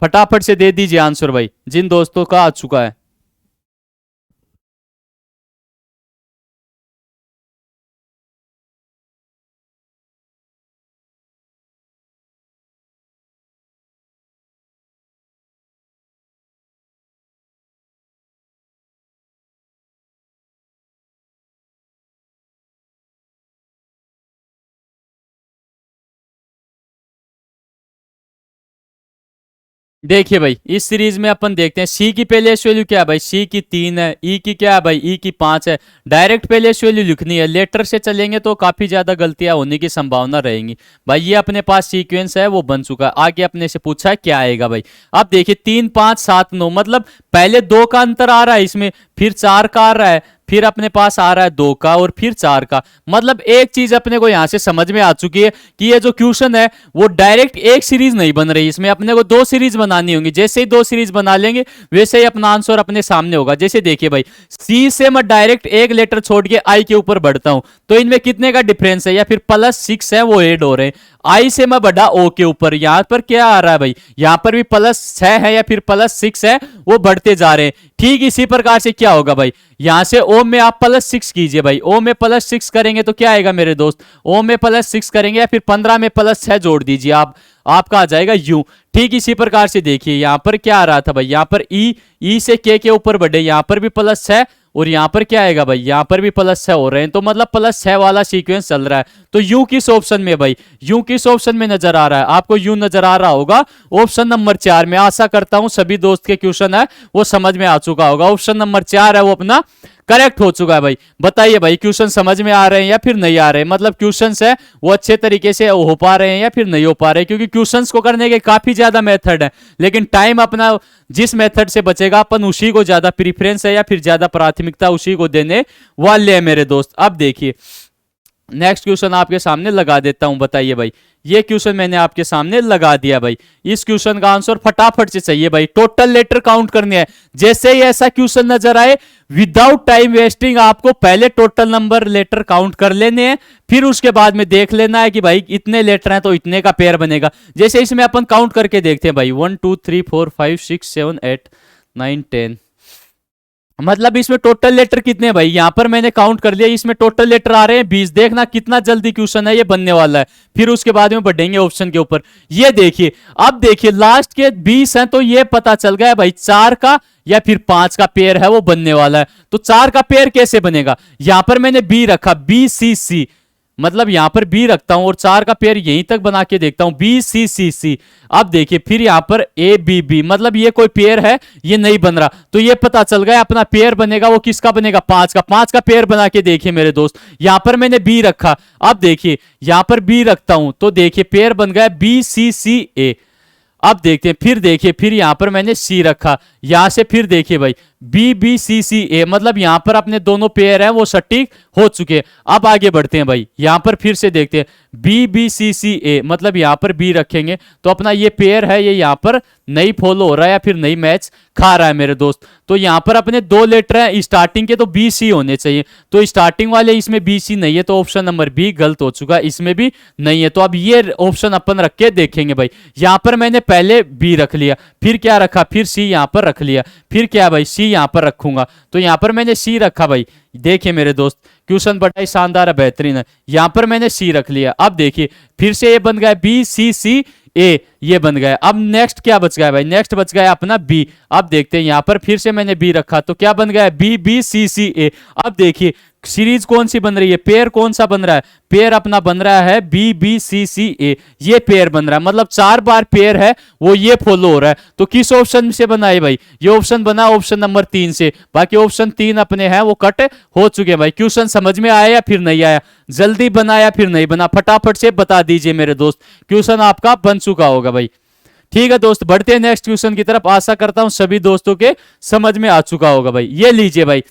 Speaker 1: फटाफट से दे दीजिए आंसर भाई जिन दोस्तों का आ चुका है। देखिए भाई इस सीरीज में अपन देखते हैं सी की पहले वैल्यू क्या है भाई, सी की 3 है, ई की क्या है भाई, ई की 5 है। डायरेक्ट पहले वैल्यू लिखनी है, लेटर से चलेंगे तो काफी ज्यादा गलतियां होने की संभावना रहेंगी भाई। ये अपने पास सीक्वेंस है वो बन चुका है। आगे अपने से पूछा है क्या आएगा भाई। अब देखिए 3 5 7 9 मतलब पहले 2 का अंतर आ रहा है इसमें, फिर 4 का आ रहा है, फिर अपने पास आ रहा है 2 का और फिर 4 का। मतलब एक चीज अपने को यहां से समझ में आ चुकी है कि ये जो क्वेश्चन है वो डायरेक्ट एक सीरीज नहीं बन रही, इसमें अपने को 2 सीरीज बनानी होंगी। जैसे ही 2 सीरीज बना लेंगे वैसे ही अपना आंसर अपने सामने होगा। जैसे देखिए भाई सी से मैं डायरेक्ट एक लेटर छोड़ के आई के ऊपर बढ़ता हूं तो इनमें कितने का डिफरेंस है, या फिर +6 है वो ऐड हो रहे हैं। आई से मैं बढ़ा ओ के ऊपर, यहां पर क्या आ रहा है भाई, यहां पर भी +6 है या फिर +6 है वो बढ़ते जा रहे हैं। ठीक इसी प्रकार से क्या होगा भाई, यहां से ओ में आप +6 कीजिए भाई, ओ में +6 करेंगे तो क्या आएगा मेरे दोस्त, ओ में +6 करेंगे या फिर 15 में +6 जोड़ दीजिए आप, आपका आ जाएगा यू। ठीक इसी प्रकार से देखिए यहां पर क्या आ रहा था भाई, यहां पर ई से के ऊपर बढ़े, यहां पर भी +6 और यहां पर क्या आएगा भाई, यहां पर भी +6 हो रहे हैं। तो मतलब +6 वाला सीक्वेंस चल रहा है। तो यू किस ऑप्शन में भाई, यू किस ऑप्शन में नजर आ रहा है, आपको यू नजर आ रहा होगा ऑप्शन नंबर 4 में। आशा करता हूं सभी दोस्त के क्वेश्चन है वो समझ में आ चुका होगा। ऑप्शन नंबर 4 है वो अपना करेक्ट हो चुका है भाई। बताइए भाई क्वेश्चन समझ में आ रहे हैं या फिर नहीं आ रहे हैं, मतलब क्वेश्चंस है वो अच्छे तरीके से हो पा रहे हैं या फिर नहीं हो पा रहे, क्योंकि क्वेश्चंस को करने के काफी ज्यादा मेथड है लेकिन टाइम अपना जिस मेथड से बचेगा अपन उसी को ज्यादा प्रीफरेंस है या फिर ज्यादा प्राथमिकता उसी को देने वाले हैं मेरे दोस्त। अब देखिए नेक्स्ट क्वेश्चन आपके सामने लगा देता हूं। बताइए भाई ये क्वेश्चन मैंने आपके सामने लगा दिया भाई। इस क्वेश्चन का आंसर फटाफट से चाहिए भाई, टोटल लेटर काउंट करने हैं। जैसे ही ऐसा क्वेश्चन नजर आए विदाउट टाइम वेस्टिंग आपको पहले टोटल नंबर लेटर काउंट कर लेने हैं, फिर उसके बाद में देख लेना है कि भाई इतने लेटर हैं तो इतने का पेयर बनेगा। जैसे इसमें अपन काउंट करके देखते हैं भाई 1 2 3 4 5 6 7 8 9 10, मतलब इसमें टोटल लेटर कितने हैं भाई, यहां पर मैंने काउंट कर लिया, इसमें टोटल लेटर आ रहे हैं 20। देखना कितना जल्दी क्वेश्चन है ये बनने वाला है, फिर उसके बाद में बढ़ेंगे ऑप्शन के ऊपर। ये देखिए अब देखिए लास्ट के 20 हैं तो ये पता चल गया भाई 4 का या फिर 5 का पेयर है वो बनने वाला है। तो 4 का पेयर कैसे बनेगा, यहां पर मैंने बी रखा, बी सी सी, मतलब यहां पर बी रखता हूं और 4 का पेयर यहीं तक बना के देखता हूं बी सी सी सी। अब देखिए फिर यहां पर ए बी बी, मतलब ये कोई पेयर है ये नहीं बन रहा, तो ये पता चल गया अपना पेयर बनेगा वो किसका बनेगा, 5 का। 5 का पेयर बना के देखिए मेरे दोस्त, यहां पर मैंने बी रखा, अब देखिए यहां पर बी रखता हूं तो देखिए पेयर बन गया बी सी सी ए। अब देखते हैं फिर देखिए फिर यहां पर मैंने सी रखा, यहां से फिर देखिए भाई बी बी सी सी ए, मतलब यहां पर अपने दोनों पेयर हैं वो सटीक हो चुके हैं। अब आगे बढ़ते हैं भाई, यहां पर फिर से देखते हैं बी बी सी सी ए, मतलब यहां पर बी रखेंगे तो अपना ये पेयर है ये यहां पर नहीं फॉलो हो रहा है या फिर नहीं मैच खा रहा है मेरे दोस्त। तो यहां पर अपने 2 लेटर हैं स्टार्टिंग के तो बी सी होने चाहिए, तो स्टार्टिंग वाले इसमें बी सी नहीं है तो ऑप्शन नंबर बी गलत हो चुका है, इसमें भी नहीं है। तो अब ये ऑप्शन अपन रख के देखेंगे भाई, यहां पर मैंने पहले बी रख लिया, फिर क्या रखा, फिर सी यहां पर रख लिया, फिर क्या भाई सी यहां पर रखूंगा, तो यहां पर मैंने सी रखा भाई। देखिए मेरे दोस्त क्वेश्चन बड़ा ही शानदार है बेहतरीन है, यहां पर मैंने सी रख लिया। अब देखिए फिर से ये बन गया बी सी सी ए, ये बन गया। अब नेक्स्ट क्या बच गया भाई, नेक्स्ट बच गया अपना बी। अब देखते हैं, यहां पर फिर से मैंने बी रखा तो क्या बन गया, बी बी सी सी ए। अब देखिए सीरीज कौन सी बन रही है, पेयर कौन सा बन रहा है, पेयर अपना बन रहा है बी बी सी सी ए, ये पेयर बन रहा है, मतलब 4 बार पेयर है वो ये फॉलो हो रहा है। तो किस ऑप्शन से बना है भाई, ये ऑप्शन बना ऑप्शन नंबर 3 से। बाकी ऑप्शन 3 अपने हैं वो कट हो चुके हैं भाई। क्वेश्चन समझ में आया या फिर नहीं आया, जल्दी बना या फिर नहीं बना, फटाफट से बता दीजिए मेरे दोस्त। क्वेश्चन आपका बन चुका होगा भाई। ठीक है दोस्त, बढ़ते हैं नेक्स्ट क्वेश्चन की तरफ। आशा करता हूं सभी दोस्तों के समझ में आ चुका होगा भाई। ये लीजिए भाई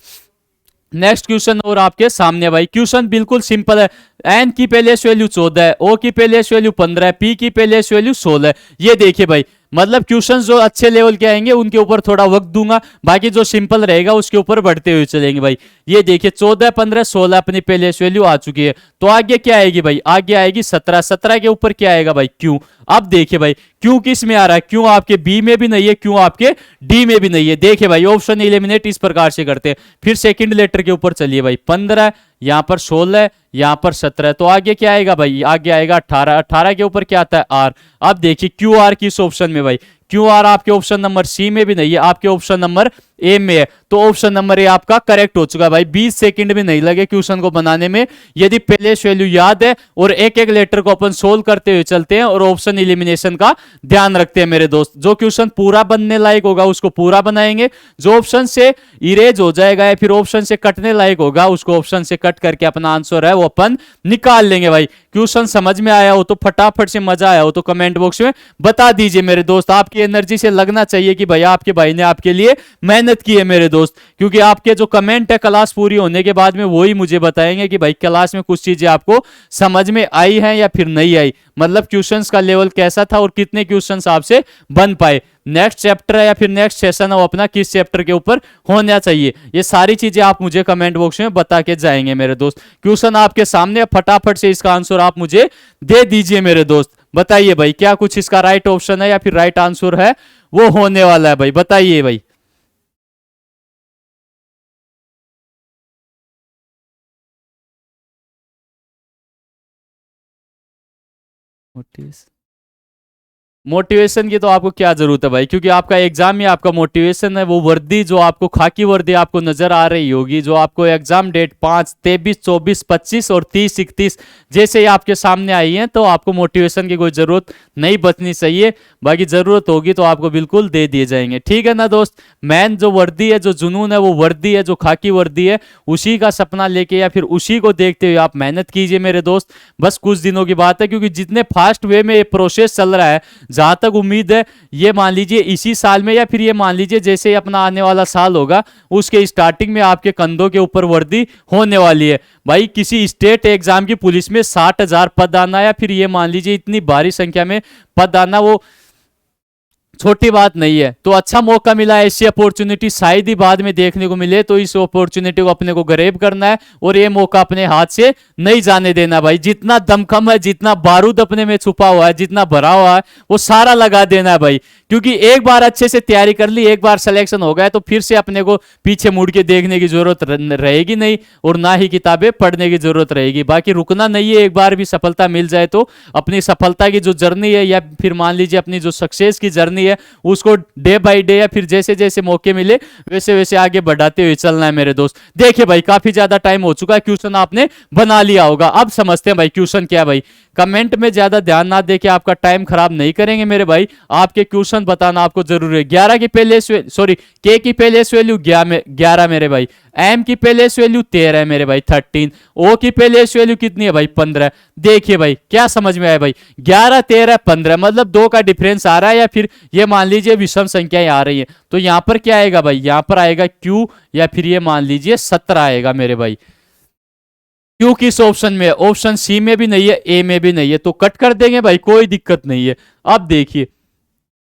Speaker 1: नेक्स्ट क्वेश्चन और आपके सामने भाई। क्वेश्चन बिल्कुल सिंपल है। एन की पहलेस वैल्यू 14 है, ओ की पहलेस वैल्यू 15 है, पी की पहलेस वैल्यू 16 है। ये देखिए भाई, मतलब क्वेश्चन जो अच्छे लेवल के आएंगे उनके ऊपर थोड़ा वक्त दूंगा, बाकी जो सिंपल रहेगा उसके ऊपर बढ़ते हुए चलेंगे भाई। ये देखिए 14 15 16 अपनी पहलेस वैल्यू आ चुकी है। तो आगे क्या आएगी भाई, आगे आएगी 17। 17 के ऊपर क्या आएगा भाई, क्यों। अब देखिए भाई क्यों किस में आ रहा है, क्यों आपके बी में भी नहीं है, क्यों आपके डी में भी नहीं है। देखिए भाई ऑप्शन एलिमिनेट इस प्रकार से करते हैं। फिर सेकंड लेटर के ऊपर चलिए भाई, 15 यहां पर 16 यहां पर 17। तो आगे क्या आएगा भाई, आगे आएगा 18। 18 के ऊपर क्या आता है, आर। अब देखिए क्यू आर किस ऑप्शन में भाई, क्यू आर आपके ऑप्शन नंबर सी में भी नहीं है, आपके ऑप्शन नंबर ए में है। तो ऑप्शन नंबर ए आपका करेक्ट हो चुका है भाई। 20 सेकंड भी नहीं लगे क्वेश्चन को बनाने में, यदि प्लेस वैल्यू याद है और एक एक लेटर को अपन सोल्व करते हुए चलते हैं और ऑप्शन एलिमिनेशन का ध्यान रखते हैं मेरे दोस्त। जो क्वेश्चन पूरा बनने लायक होगा उसको पूरा बनाएंगे, जो ऑप्शन से इरेज हो जाएगा या फिर ऑप्शन से कटने लायक होगा उसको ऑप्शन से कट करके अपना आंसर है वो अपन निकाल लेंगे भाई। क्वेश्चन समझ में आया हो तो फटाफट से, मजा आया हो तो कमेंट बॉक्स में बता दीजिए मेरे दोस्त। आपकी एनर्जी से लगना चाहिए कि भाई आपके भाई ने आपके लिए मेहनत की है मेरे दोस्त, क्योंकि आपके जो कमेंट है क्लास पूरी होने के बाद में वही मुझे बताएंगे कि भाई क्लास में कुछ चीजें आपको समझ में आई हैं या फिर नहीं आई, मतलब क्वेश्चंस का लेवल कैसा था और कितने क्वेश्चंस आपसे बन पाए। नेक्स्ट चैप्टर है या फिर नेक्स्ट सेशन है वो अपना किस चैप्टर के ऊपर होना चाहिए, ये सारी चीजें आप मुझे कमेंट बॉक्स में बता के जाएंगे मेरे दोस्त। क्वेश्चन आपके सामने, फटाफट से इसका आंसर आप मुझे दे दीजिए मेरे दोस्त। बताइए भाई क्या कुछ इसका राइट ऑप्शन है या फिर राइट आंसर है वो होने वाला है भाई, बताइए भाई। मोटिवेशन की तो आपको क्या जरूरत है भाई, क्योंकि आपका एग्जाम ही आपका मोटिवेशन है। वो वर्दी जो आपको खाकी वर्दी आपको नजर आ रही होगी, जो आपको एग्जाम डेट 5 23 24 25 और 30 31 जैसे ही आपके सामने आई है, तो आपको मोटिवेशन की कोई जरूरत नहीं बचनी चाहिए। बाकी जरूरत होगी तो आपको बिल्कुल दे दिए जाएंगे, ठीक है ना दोस्त। मैन जो वर्दी है, जो जुनून है, वो वर्दी है, जो खाकी वर्दी है, उसी का सपना लेके या फिर उसी को देखते हुए आप मेहनत कीजिए मेरे दोस्त। बस कुछ दिनों की बात है, क्योंकि जितने फास्ट वे में ये प्रोसेस चल रहा है, जहां तक उम्मीद है ये मान लीजिए इसी साल में या फिर ये मान लीजिए जैसे ही अपना आने वाला साल होगा उसके स्टार्टिंग में आपके कंधों के ऊपर वर्दी होने वाली है भाई। किसी स्टेट एग्जाम की पुलिस में 60,000 पद आना या फिर ये मान लीजिए इतनी भारी संख्या में पद आना वो छोटी बात नहीं है। तो अच्छा मौका मिला, ऐसी अपॉर्चुनिटी शायद ही बाद में देखने को मिले, तो इस अपॉर्चुनिटी को अपने को ग्रैब करना है और ये मौका अपने हाथ से नहीं जाने देना भाई। जितना दमखम है, जितना बारूद अपने में छुपा हुआ है, जितना भरा हुआ है, वो सारा लगा देना है भाई। क्योंकि एक बार अच्छे से तैयारी कर ली, एक बार सिलेक्शन हो गया, तो फिर से अपने को पीछे मुड़ के देखने की जरूरत रहेगी नहीं और ना ही किताबें पढ़ने की जरूरत रहेगी। बाकी रुकना नहीं है, एक बार भी सफलता मिल जाए तो अपनी सफलता की जो जर्नी है या फिर मान लीजिए अपनी जो सक्सेस की जर्नी है उसको डे बाय डे या फिर जैसे जैसे मौके मिले वैसे वैसे आगे बढ़ाते हुए चलना है मेरे दोस्त। देखिए भाई काफी ज्यादा टाइम हो चुका है, क्वेश्चन आपने बना लिया होगा। अब समझते हैं भाई क्वेश्चन क्या है भाई। कमेंट में ज्यादा ध्यान ना देके आपका टाइम खराब नहीं करेंगे मेरे भाई, आपके क्वेश्चन बताना आपको जरूरी है। 11 की पहलेस सॉरी के की पहलेस वैल्यू 11 मेरे भाई, एम की पहलेस वैल्यू 13 है मेरे भाई 13, ओ की पहलेस वैल्यू कितनी है भाई 15। देखिए भाई क्या समझ में आया भाई, 11 13 15 मतलब 2 का डिफरेंस आ रहा है या फिर ये मान लीजिए विषम संख्याएं आ रही है। तो यहां पर क्या आएगा भाई, यहां पर आएगा क्यू या फिर ये मान लीजिए 17 आएगा मेरे भाई। क्यों किस ऑप्शन में है, ऑप्शन सी में भी नहीं है, ए में भी नहीं है, तो कट कर देंगे भाई, कोई दिक्कत नहीं है। अब देखिए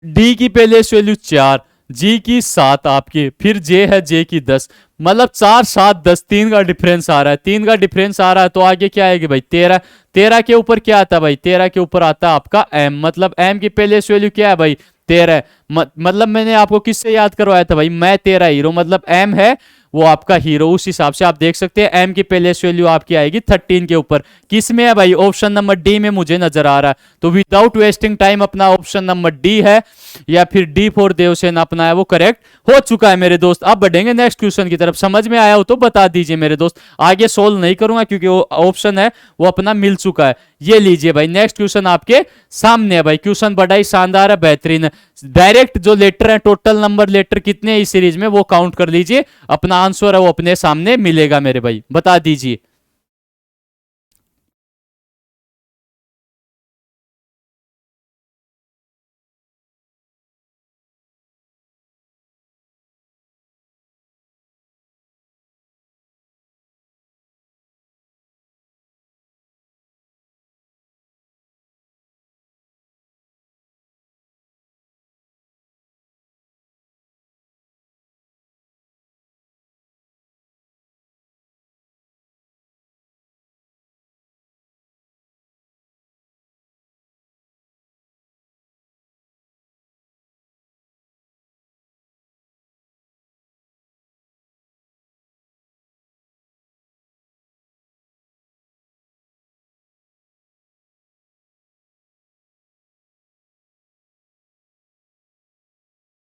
Speaker 1: डी की पहलेस वैल्यू 4, जी की 7 आपकी, फिर जे है जे की 10, मतलब 4 7 10 3 का डिफरेंस आ रहा है, 3 का डिफरेंस आ रहा है। तो आगे क्या आएगी भाई 13, 13 के ऊपर क्या आता है भाई, 13 के ऊपर आता है आपका एम, मतलब एम की पहलेस वैल्यू क्या है भाई 13 है। मतलब मैंने आपको किससे याद करवाया था भाई, मैं 13 हीरो, मतलब एम है वो आपका हीरो, उस हिसाब से आप देख सकते हैं एम की पहलेस वैल्यू आपकी आएगी 13 के ऊपर। किस में है भाई? ऑप्शन नंबर डी में मुझे नजर आ रहा है। तो विदाउट वेस्टिंग टाइम अपना ऑप्शन नंबर डी है, या फिर डी फॉर देवसेन अपना है, वो करेक्ट हो चुका है मेरे दोस्त। अब बढ़ेंगे नेक्स्ट क्वेश्चन की तरफ। समझ में आया हो तो बता दीजिए मेरे दोस्त, आगे सोल्व नहीं करूंगा क्योंकि वो ऑप्शन है वो अपना मिल चुका है। ये लीजिए भाई, नेक्स्ट क्वेश्चन आपके सामने है भाई। क्वेश्चन बड़ा ही शानदार है, बेहतरीन है। डायरेक्ट जो लेटर है, टोटल नंबर लेटर कितने हैं इस सीरीज में वो काउंट कर लीजिए, अपना आंसर है वो अपने सामने मिलेगा मेरे भाई, बता दीजिए।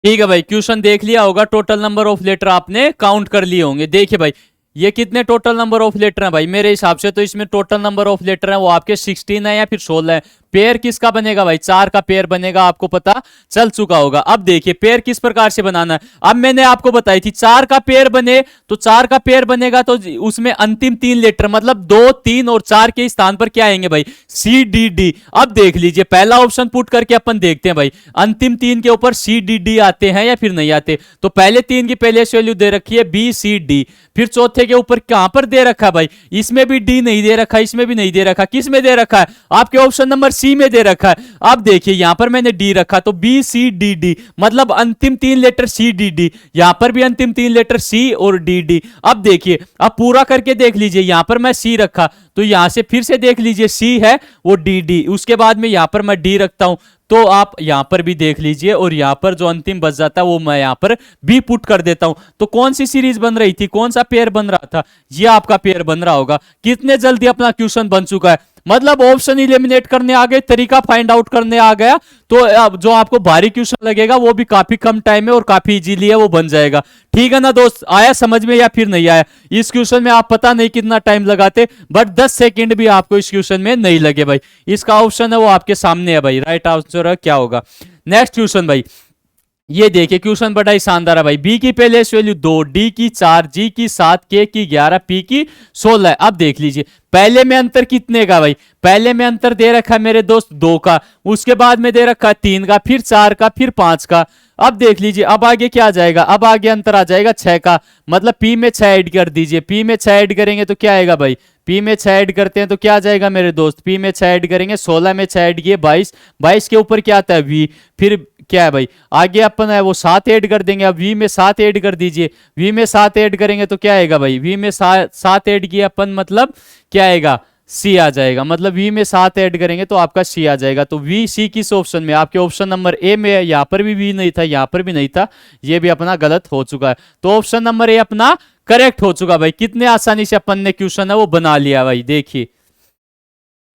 Speaker 1: ठीक है भाई, क्वेश्चन देख लिया होगा, टोटल नंबर ऑफ लेटर आपने काउंट कर लिए होंगे। देखिए भाई, ये कितने टोटल नंबर ऑफ लेटर हैं भाई? मेरे हिसाब से तो इसमें टोटल नंबर ऑफ लेटर हैं वो आपके 16 है या फिर 16 है। पेयर किसका बनेगा भाई? 4 का पेयर बनेगा, आपको पता चल चुका होगा। अब देखिए पेयर किस प्रकार से बनाना है। अब मैंने आपको बताई थी 4 का पेयर बने, तो 4 का पेयर बनेगा तो उसमें अंतिम 3 लेटर मतलब 2, 3 और 4 के स्थान पर क्या आएंगे भाई? C D D. अब देख लीजिए, पहला ऑप्शन पुट करके अपन देखते हैं भाई, अंतिम 3 के ऊपर सी डी डी आते हैं या फिर नहीं आते। तो पहले 3 की पहले वैल्यू दे रखी है बी सी डी, फिर चौथे के ऊपर कहां पर दे रखा है भाई? इसमें भी डी नहीं दे रखा, इसमें भी नहीं दे रखा, किस में दे रखा है? आपके ऑप्शन नंबर सी में दे रखा है। अब देखिए यहां पर मैंने डी रखा तो बी सी डी डी, मतलब अंतिम 3 लेटर सी डी डी, यहां पर भी अंतिम 3 लेटर सी और डी डी। अब देखिए, अब पूरा करके देख लीजिए, यहां पर मैं सी रखा तो यहां से फिर से देख लीजिए सी है वो डी डी, उसके बाद में यहां पर मैं डी रखता हूं तो आप यहां पर भी देख लीजिए, और यहां पर जो अंतिम बच जाता है वो मैं यहां पर बी पुट कर देता हूं। तो कौन सी सीरीज बन रही थी, कौन सा पेयर बन रहा था? ये आपका पेयर बन रहा होगा। कितने जल्दी अपना क्वेश्चन बन चुका है, मतलब ऑप्शन इलिमिनेट करने आ गए, तरीका फाइंड आउट करने आ गया। तो अब जो आपको भारी क्वेश्चन लगेगा वो भी काफी कम टाइम में और काफी इजीली है वो बन जाएगा। ठीक है ना दोस्त, आया समझ में या फिर नहीं आया? इस क्वेश्चन में आप पता नहीं कितना टाइम लगाते, बट 10 सेकंड भी आपको इस क्वेश्चन में नहीं लगे भाई। इसका ऑप्शन है वो आपके सामने है भाई, राइट आंसर क्या होगा। नेक्स्ट क्वेश्चन भाई, ये देखिए क्वेश्चन बड़ा ही शानदार है भाई। बी की पहले वैल्यू 2, डी की 4, जी की 7, के की 11, पी की 16 है। अब देख लीजिए पहले में अंतर कितने का भाई? पहले में अंतर दे रखा है मेरे दोस्त 2 का, उसके बाद में दे रखा है 3 का, फिर 4 का, फिर 5 का। अब देख लीजिए अब आगे क्या आ जाएगा? अब आगे अंतर आ जाएगा 6 का, मतलब पी में 6 ऐड कर दीजिए। पी में 6 ऐड करेंगे तो क्या आएगा भाई? पी में 6 ऐड करते हैं तो क्या आ जाएगा मेरे दोस्त? पी में 6 ऐड करेंगे, 16 में 6 ऐड किए 22, 22 के ऊपर क्या आता है? वी। फिर क्या है भाई? आगे अपन है वो 7 ऐड कर देंगे। अब वी में 7 ऐड कर दीजिए। वी में 7 ऐड करेंगे तो क्या आएगा भाई? वी में 7 ऐड किए अपन, मतलब क्या आएगा? सी आ जाएगा, मतलब वी में 7 ऐड करेंगे तो आपका सी आ जाएगा। तो वी सी किस ऑप्शन में? आपके ऑप्शन नंबर ए में है। यहां पर भी वी नहीं था, यहां पर भी नहीं था, ये भी अपना गलत हो चुका है। तो ऑप्शन नंबर ए अपना करेक्ट हो चुका भाई। कितने आसानी से अपन ने क्वेश्चन है वो बना लिया भाई। देखिए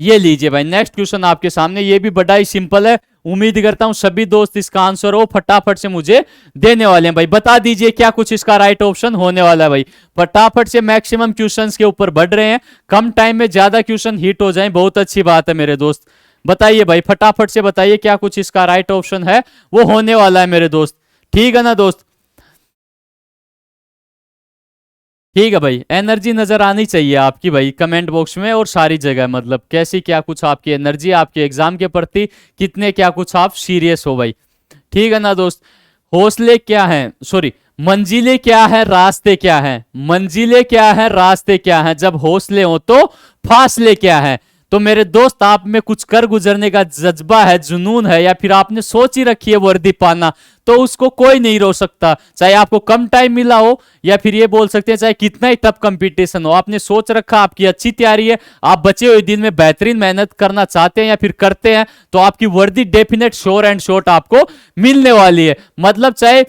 Speaker 1: ये लीजिए भाई, नेक्स्ट क्वेश्चन आपके सामने, ये भी बड़ा ही सिंपल है। उम्मीद करता हूं सभी दोस्त इसका आंसर हो फटाफट से मुझे देने वाले हैं भाई। बता दीजिए क्या कुछ इसका राइट ऑप्शन होने वाला है भाई। फटाफट से मैक्सिमम क्वेश्चंस के ऊपर बढ़ रहे हैं, कम टाइम में ज्यादा क्वेश्चन हिट हो जाए, बहुत अच्छी बात है मेरे दोस्त। बताइए भाई, फटाफट से बताइए क्या कुछ इसका राइट ऑप्शन है वो होने वाला है मेरे दोस्त। ठीक है ना दोस्त? ठीक है भाई, एनर्जी नजर आनी चाहिए आपकी भाई कमेंट बॉक्स में और सारी जगह, मतलब कैसी क्या कुछ आपकी एनर्जी, आपके एग्जाम के प्रति कितने क्या कुछ आप सीरियस हो भाई। ठीक है ना दोस्त? हौसले क्या हैं, सॉरी, मंजिलें क्या है, रास्ते क्या है? मंजिलें क्या है, रास्ते क्या है? जब हौसले हो तो फासले क्या है? तो मेरे दोस्त, आप में कुछ कर गुजरने का जज्बा है, जुनून है, या फिर आपने सोच ही रखी है वर्दी पाना, तो उसको कोई नहीं रोक सकता। चाहे आपको कम टाइम मिला हो, या फिर ये बोल सकते हैं चाहे कितना ही टफ कंपटीशन हो, आपने सोच रखा, आपकी अच्छी तैयारी है, आप बचे हुए दिन में बेहतरीन मेहनत करना चाहते हैं या फिर करते हैं, तो आपकी वर्दी डेफिनेट श्योर एंड शॉर्ट आपको मिलने वाली है। मतलब चाहे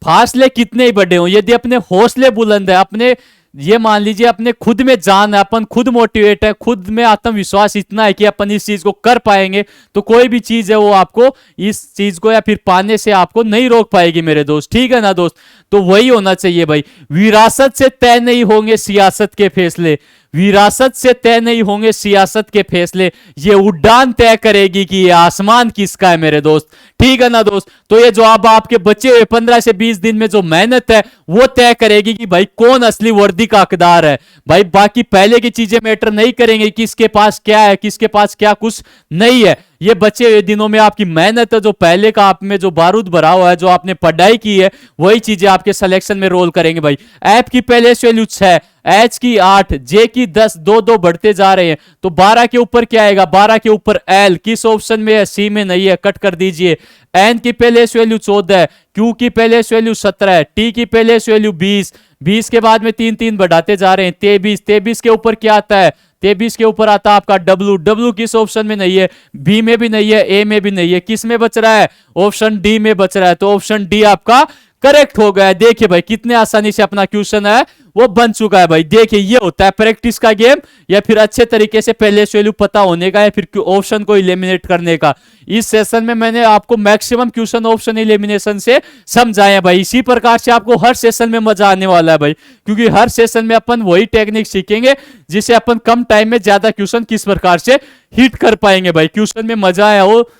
Speaker 1: फासले कितने ही बड़े हों, यदि अपने हौसले बुलंद है, अपने ये मान लीजिए अपने खुद में जान है, अपन खुद मोटिवेट है, खुद में आत्मविश्वास इतना है कि अपन इस चीज को कर पाएंगे, तो कोई भी चीज है वो आपको इस चीज को या फिर पाने से आपको नहीं रोक पाएगी मेरे दोस्त, ठीक है ना दोस्त। तो वही होना चाहिए भाई, विरासत से तय नहीं होंगे सियासत के फैसले, विरासत से तय नहीं होंगे सियासत के फैसले, ये उड़ान तय करेगी कि ये आसमान किसका है मेरे दोस्त, ठीक है ना दोस्त। तो ये जो अब आपके बचे हुए 15 से 20 दिन में जो मेहनत है वो तय करेगी कि भाई कौन असली वर्दी का हकदार है भाई। बाकी पहले की चीजें मैटर नहीं करेंगे, किसके पास क्या है, किसके पास क्या कुछ नहीं है। ये बचे हुए दिनों में आपकी मेहनत है, जो पहले का आप में जो बारूद भरा हुआ है, जो आपने पढ़ाई की है, वही चीजें आपके सिलेक्शन में रोल करेंगे भाई। ऐप की पहले वैल्यू 6, एच की 8, जे की 10, 2-2 बढ़ते जा रहे हैं। तो 12 के ऊपर क्या आएगा, 12 के ऊपर एल किस ऑप्शन में है, सी में नहीं है, कट कर दीजिए। एन की पहले वैल्यू 14 है, क्यू की पहले वैल्यू 17 है, टी की पहले वैल्यू 20, 20 के बाद में 3-3 बढ़ाते जा रहे हैं। 23, 23 के ऊपर क्या आता है, 23 के ऊपर आता है आपका डब्लू, डब्लू किस ऑप्शन में नहीं है, बी में भी नहीं है, ए में भी नहीं है, किस में बच रहा है, ऑप्शन डी में बच रहा है। तो ऑप्शन डी आपका करेक्ट हो गया है। देखिए भाई कितने आसानी से अपना क्वेश्चन है वो बन चुका है भाई। देखिए ये होता है प्रैक्टिस का गेम, या फिर अच्छे तरीके से पहले वैल्यू पता होने का, या फिर ऑप्शन को इलिमिनेट करने का। इस सेशन में मैंने आपको मैक्सिमम क्वेश्चन ऑप्शन इलिमिनेशन से समझाए हैं भाई। इसी प्रकार से आपको हर सेशन में मजा आने वाला है भाई, क्योंकि हर सेशन में अपन वही टेक्निक सीखेंगे जिसे अपन कम टाइम में ज्यादा क्वेश्चन किस प्रकार से हिट कर पाएंगे भाई। क्वेश्चन में मजा आया हो,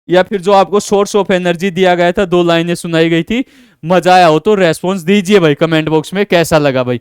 Speaker 1: या फिर जो आपको सोर्स ऑफ एनर्जी दिया गया था, 2 लाइनें सुनाई गई थी, मजा आया हो तो रेस्पॉन्स दीजिए भाई कमेंट बॉक्स में कैसा लगा भाई।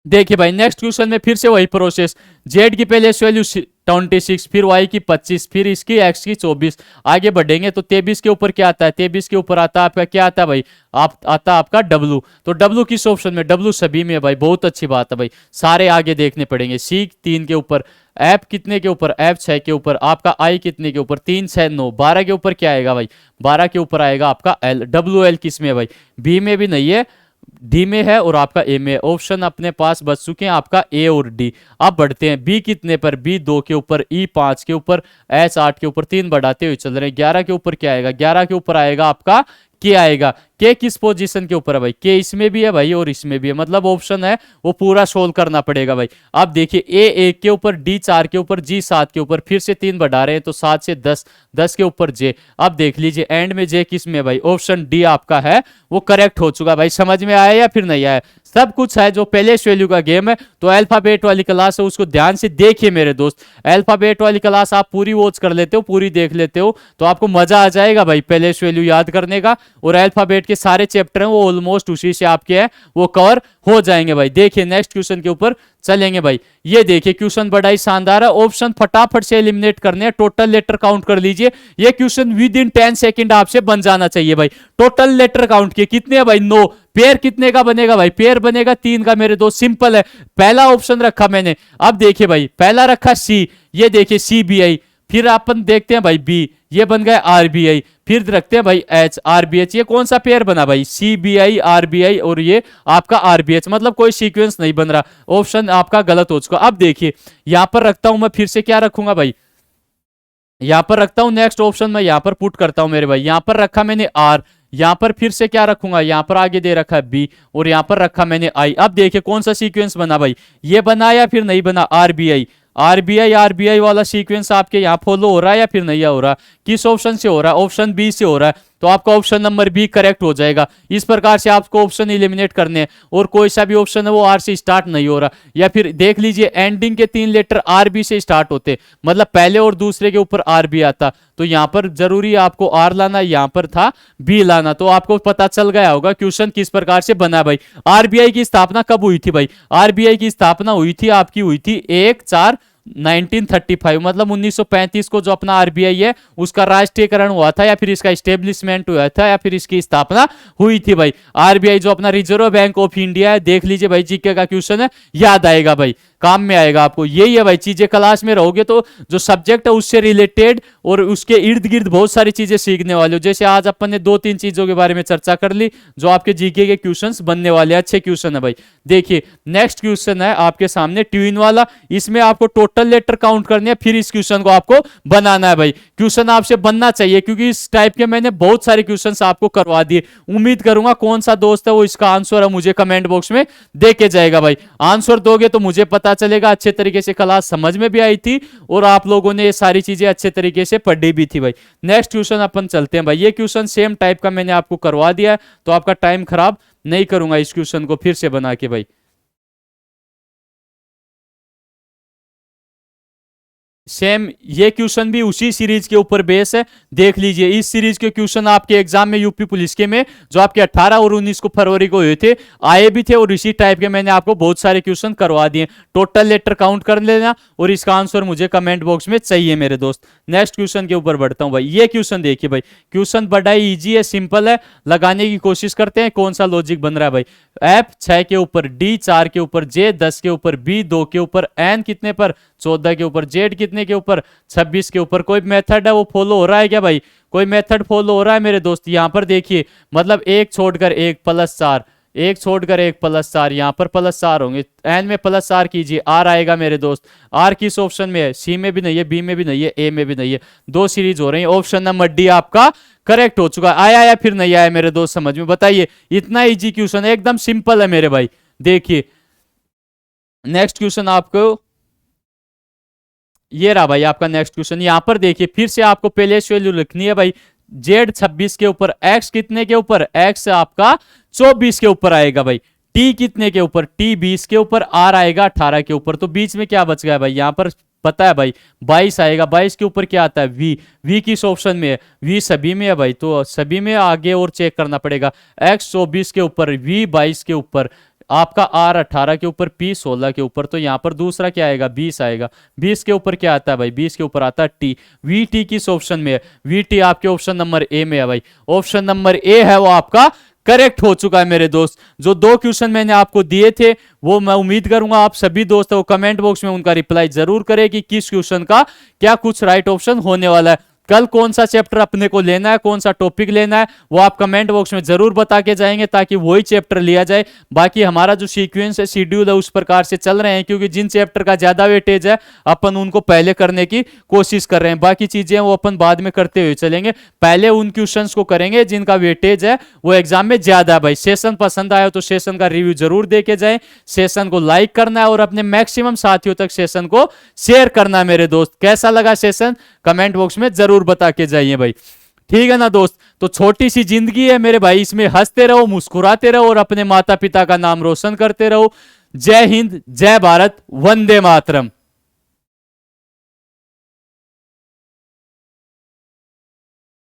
Speaker 1: देखिए भाई नेक्स्ट क्वेश्चन में फिर से वही प्रोसेस, जेड की पहले वैल्यू 26, फिर वाई की 25, फिर इसकी एक्स की 24, आगे बढ़ेंगे तो 23 के ऊपर क्या आता है, 23 के ऊपर आता है आपका क्या आता है भाई, आता आपका डब्लू। तो डब्लू किस ऑप्शन में, डब्लू सभी में है भाई, बहुत अच्छी बात है भाई। सारे आगे देखने पड़ेंगे। सी 3 के ऊपर, एफ कितने के ऊपर, एफ 6 के ऊपर, आपका आई कितने के ऊपर, 3 6 9, 12 के ऊपर क्या आएगा भाई, 12 के ऊपर आएगा आपका एल। डब्लू एल किस में है भाई, बी में भी नहीं है, डी में है और आपका ए में। ऑप्शन अपने पास बच चुके हैं आपका ए और डी। अब बढ़ते हैं बी कितने पर, बी 2 के ऊपर, ई 5 के ऊपर, एच 8 के ऊपर, 3 बढ़ाते हुए चल रहे हैं। 11 के ऊपर क्या आएगा, 11 के ऊपर आएगा आपका के आएगा। के किस पोजीशन के ऊपर है भाई, के इसमें भी है भाई और इसमें भी है, मतलब ऑप्शन है वो पूरा सोल्व करना पड़ेगा भाई। अब देखिए ए 1 के ऊपर, डी 4 के ऊपर, जी 7 के ऊपर, फिर से 3 बढ़ा रहे हैं तो 7 से 10, 10 के ऊपर जे। अब देख लीजिए एंड में जे किस में भाई, ऑप्शन डी आपका है वो करेक्ट हो चुका भाई। समझ में आया या फिर नहीं आया, सब कुछ है जो पहले वैल्यू का गेम है। तो अल्फाबेट वाली क्लास है उसको ध्यान से देखिए मेरे दोस्त। अल्फाबेट वाली क्लास आप पूरी वॉच कर लेते हो, पूरी देख लेते हो तो आपको मजा आ जाएगा भाई पहले वैल्यू याद करने का। और अल्फाबेट के सारे चैप्टर हैं वो ऑलमोस्ट उसी से आपके हैं वो कवर हो जाएंगे भाई। देखिए नेक्स्ट क्वेश्चन के ऊपर चलेंगे भाई। ये देखिए क्वेश्चन बड़ा ही शानदार है, ऑप्शन फटाफट से एलिमिनेट करने हैं। टोटल लेटर काउंट कर लीजिए, ये क्वेश्चन विद इन 10 सेकंड आपसे बन जाना चाहिए भाई। टोटल लेटर काउंट किए कितने है भाई, 9। पेयर कितने का बनेगा भाई, पेयर बनेगा 3 का मेरे दोस्त, सिंपल है। पहला ऑप्शन रखा मैंने, अब देखिए भाई पहला रखा सी, ये देखिए सीबीआई, फिर अपन देखते हैं भाई बी, ये बन गया आरबीआई, फिर रखते हैं भाई एच, आरबीएच। ये कौन सा पेयर बना भाई, सीबीआई आरबीआई और ये आपका आरबीएच, मतलब कोई सीक्वेंस नहीं बन रहा, ऑप्शन आपका गलत हो चुका। अब देखिए यहां पर रखता हूं मैं, फिर से क्या रखूंगा भाई, यहां पर रखता हूं नेक्स्ट ऑप्शन में, यहां पर पुट करता हूं मेरे भाई। यहां पर रखा मैंने आर, यहां पर फिर से क्या रखूंगा, यहां पर आगे दे रखा है बी और यहां पर रखा मैंने आई। अब देखिए कौन सा सीक्वेंस बना भाई, ये बना या फिर नहीं बना, आरबीआई। आरबीआई वाला सीक्वेंस आपके यहाँ फॉलो हो रहा है या फिर नहीं हो रहा, किस ऑप्शन से हो रहा है, ऑप्शन बी से हो रहा है, तो आपका ऑप्शन नंबर बी करेक्ट हो जाएगा। इस प्रकार से आपको ऑप्शन एलिमिनेट करने हैं और कोई सा भी ऑप्शन है वो आर से स्टार्ट नहीं हो रहा, या फिर देख लीजिए एंडिंग के 3 लेटर आर बी से स्टार्ट होते, मतलब पहले और दूसरे के ऊपर आर बी आता, तो यहां पर जरूरी आपको आर लाना, यहां पर था बी लाना। तो आपको पता चल गया होगा क्वेश्चन किस प्रकार से बना भाई। आरबीआई की स्थापना कब हुई थी भाई, आरबीआई की स्थापना हुई थी आपकी, हुई थी 1/4/1935, मतलब 1935 को जो अपना आरबीआई है उसका राष्ट्रीयकरण हुआ था, या फिर इसका स्टेब्लिशमेंट हुआ था, या फिर इसकी स्थापना हुई थी भाई। आरबीआई जो अपना रिजर्व बैंक ऑफ इंडिया है, देख लीजिए भाई जीके का क्वेश्चन है, याद आएगा भाई। काम में आएगा आपको। यही है भाई, चीजें क्लास में रहोगे तो जो सब्जेक्ट है उससे रिलेटेड और उसके इर्द गिर्द बहुत सारी चीजें सीखने वाले हो। जैसे आज अपन ने 2-3 चीजों के बारे में चर्चा कर ली जो आपके जीके के क्वेश्चंस बनने वाले हैं। अच्छे क्वेश्चन है भाई। देखिए नेक्स्ट क्वेश्चन है आपके सामने ट्यून वाला। इसमें आपको टोटल लेटर काउंट करने हैं, फिर इस क्वेश्चन को आपको बनाना है भाई। क्वेश्चन आपसे बनना चाहिए क्योंकि इस टाइप के मैंने बहुत सारे क्वेश्चंस आपको करवा दिए। उम्मीद करूंगा कौन सा दोस्त है वो इसका आंसर है मुझे कमेंट बॉक्स में दे के जाएगा भाई। आंसर दोगे तो मुझे पता चलेगा अच्छे तरीके से क्लास समझ में भी आई थी और आप लोगों ने ये सारी चीजें अच्छे तरीके से पढ़ी भी थी भाई। नेक्स्ट क्वेश्चन अपन चलते हैं भाई। ये क्वेश्चन सेम टाइप का मैंने आपको करवा दिया है तो आपका टाइम खराब नहीं करूंगा इस क्वेश्चन को फिर से बना के भाई। सेम ये क्वेश्चन भी उसी सीरीज के ऊपर बेस है। देख लीजिए इस सीरीज के क्वेश्चन आपके एग्जाम में यूपी पुलिस के में जो आपके 18 और 19 को फरवरी को हुए थे आए भी थे और इसी टाइप के मैंने आपको बहुत सारे क्वेश्चन करवा दिए। टोटल लेटर काउंट कर लेना और इसका आंसर मुझे कमेंट बॉक्स में चाहिए मेरे दोस्त। नेक्स्ट क्वेश्चन के ऊपर बढ़ता हूं भाई। ये क्वेश्चन देखिए भाई, क्वेश्चन बड़ा ही ईजी है, सिंपल है, लगाने की कोशिश करते हैं कौन सा लॉजिक बन रहा है भाई। एफ 6 के ऊपर, डी 4 के ऊपर, जे 10 के ऊपर, बी 2 के ऊपर, एन कितने पर 14 के ऊपर, जेड कितने के ऊपर 26 के ऊपर। कोई मेथड है वो फॉलो हो रहा है क्या भाई? कोई मेथड फॉलो हो रहा है मेरे दोस्त? यहां पर देखिए मतलब एक छोड़कर एक प्लस 4, एक छोड़कर एक प्लस 4, यहां पर प्लस 4 होंगे। एन में प्लस 4 कीजिए, आर आएगा मेरे दोस्त। आर किस ऑप्शन में है? सी में भी नहीं है, बी में भी नहीं है, ए में भी नहीं है। दो सीरीज हो रही है। ऑप्शन नंबर डी आपका करेक्ट हो चुका है। आया या फिर नहीं आया मेरे दोस्त समझ में? बताइए। इतना इजी क्वेश्चन है, एकदम सिंपल है मेरे भाई। देखिए नेक्स्ट क्वेश्चन आपको ये रहा भाई आपका नेक्स्ट क्वेश्चन। यहां पर देखिए फिर से आपको पहले वैल्यू लिखनी है भाई। जेड 26 के ऊपर, एक्स कितने के ऊपर? एक्स आपका 24 के ऊपर आएगा भाई। टी कितने के ऊपर? टी 20 के ऊपर, आर आएगा 18 के ऊपर। तो बीच में क्या बच गया भाई? यहां पर पता है भाई 22 आएगा। 22 के ऊपर क्या आता है? वी। वी किस ऑप्शन में है? वी सभी में है भाई, तो सभी में आगे और चेक करना पड़ेगा। एक्स 24 के ऊपर, वी 22 के ऊपर, आपका आर 18 के ऊपर, पी 16 के ऊपर। तो यहां पर दूसरा क्या आएगा? 20 आएगा। 20 के ऊपर क्या आता है भाई? 20 के ऊपर आता है टी। वी टी किस ऑप्शन में है? वी टी आपके ऑप्शन नंबर ए में है भाई। ऑप्शन नंबर ए है वो आपका करेक्ट हो चुका है मेरे दोस्त। जो दो क्वेश्चन मैंने आपको दिए थे वो मैं उम्मीद करूंगा आप सभी दोस्तों को कमेंट बॉक्स में उनका रिप्लाई जरूर करें कि किस क्वेश्चन का क्या कुछ राइट ऑप्शन होने वाला है। कल कौन सा चैप्टर अपने को लेना है, कौन सा टॉपिक लेना है वो आप कमेंट बॉक्स में जरूर बता के जाएंगे ताकि वही चैप्टर लिया जाए। बाकी हमारा जो सीक्वेंस है, शेड्यूल है, उस प्रकार से चल रहे हैं क्योंकि जिन चैप्टर का ज्यादा वेटेज है अपन उनको पहले करने की कोशिश कर रहे हैं। बाकी चीजें वो अपन बाद में करते हुए चलेंगे। पहले उन क्वेश्चंस को करेंगे जिनका वेटेज है वो एग्जाम में ज्यादा है भाई। सेशन पसंद आया तो सेशन का रिव्यू जरूर दे के जाए। सेशन को लाइक करना है और अपने मैक्सिमम साथियों तक सेशन को शेयर करना है मेरे दोस्त। कैसा लगा सेशन कमेंट बॉक्स में जरूर बता के जाइए भाई। ठीक है ना दोस्त? तो छोटी सी जिंदगी है मेरे भाई, इसमें हंसते रहो, मुस्कुराते रहो और अपने माता पिता का नाम रोशन करते रहो। जय हिंद, जय भारत, वंदे मातरम।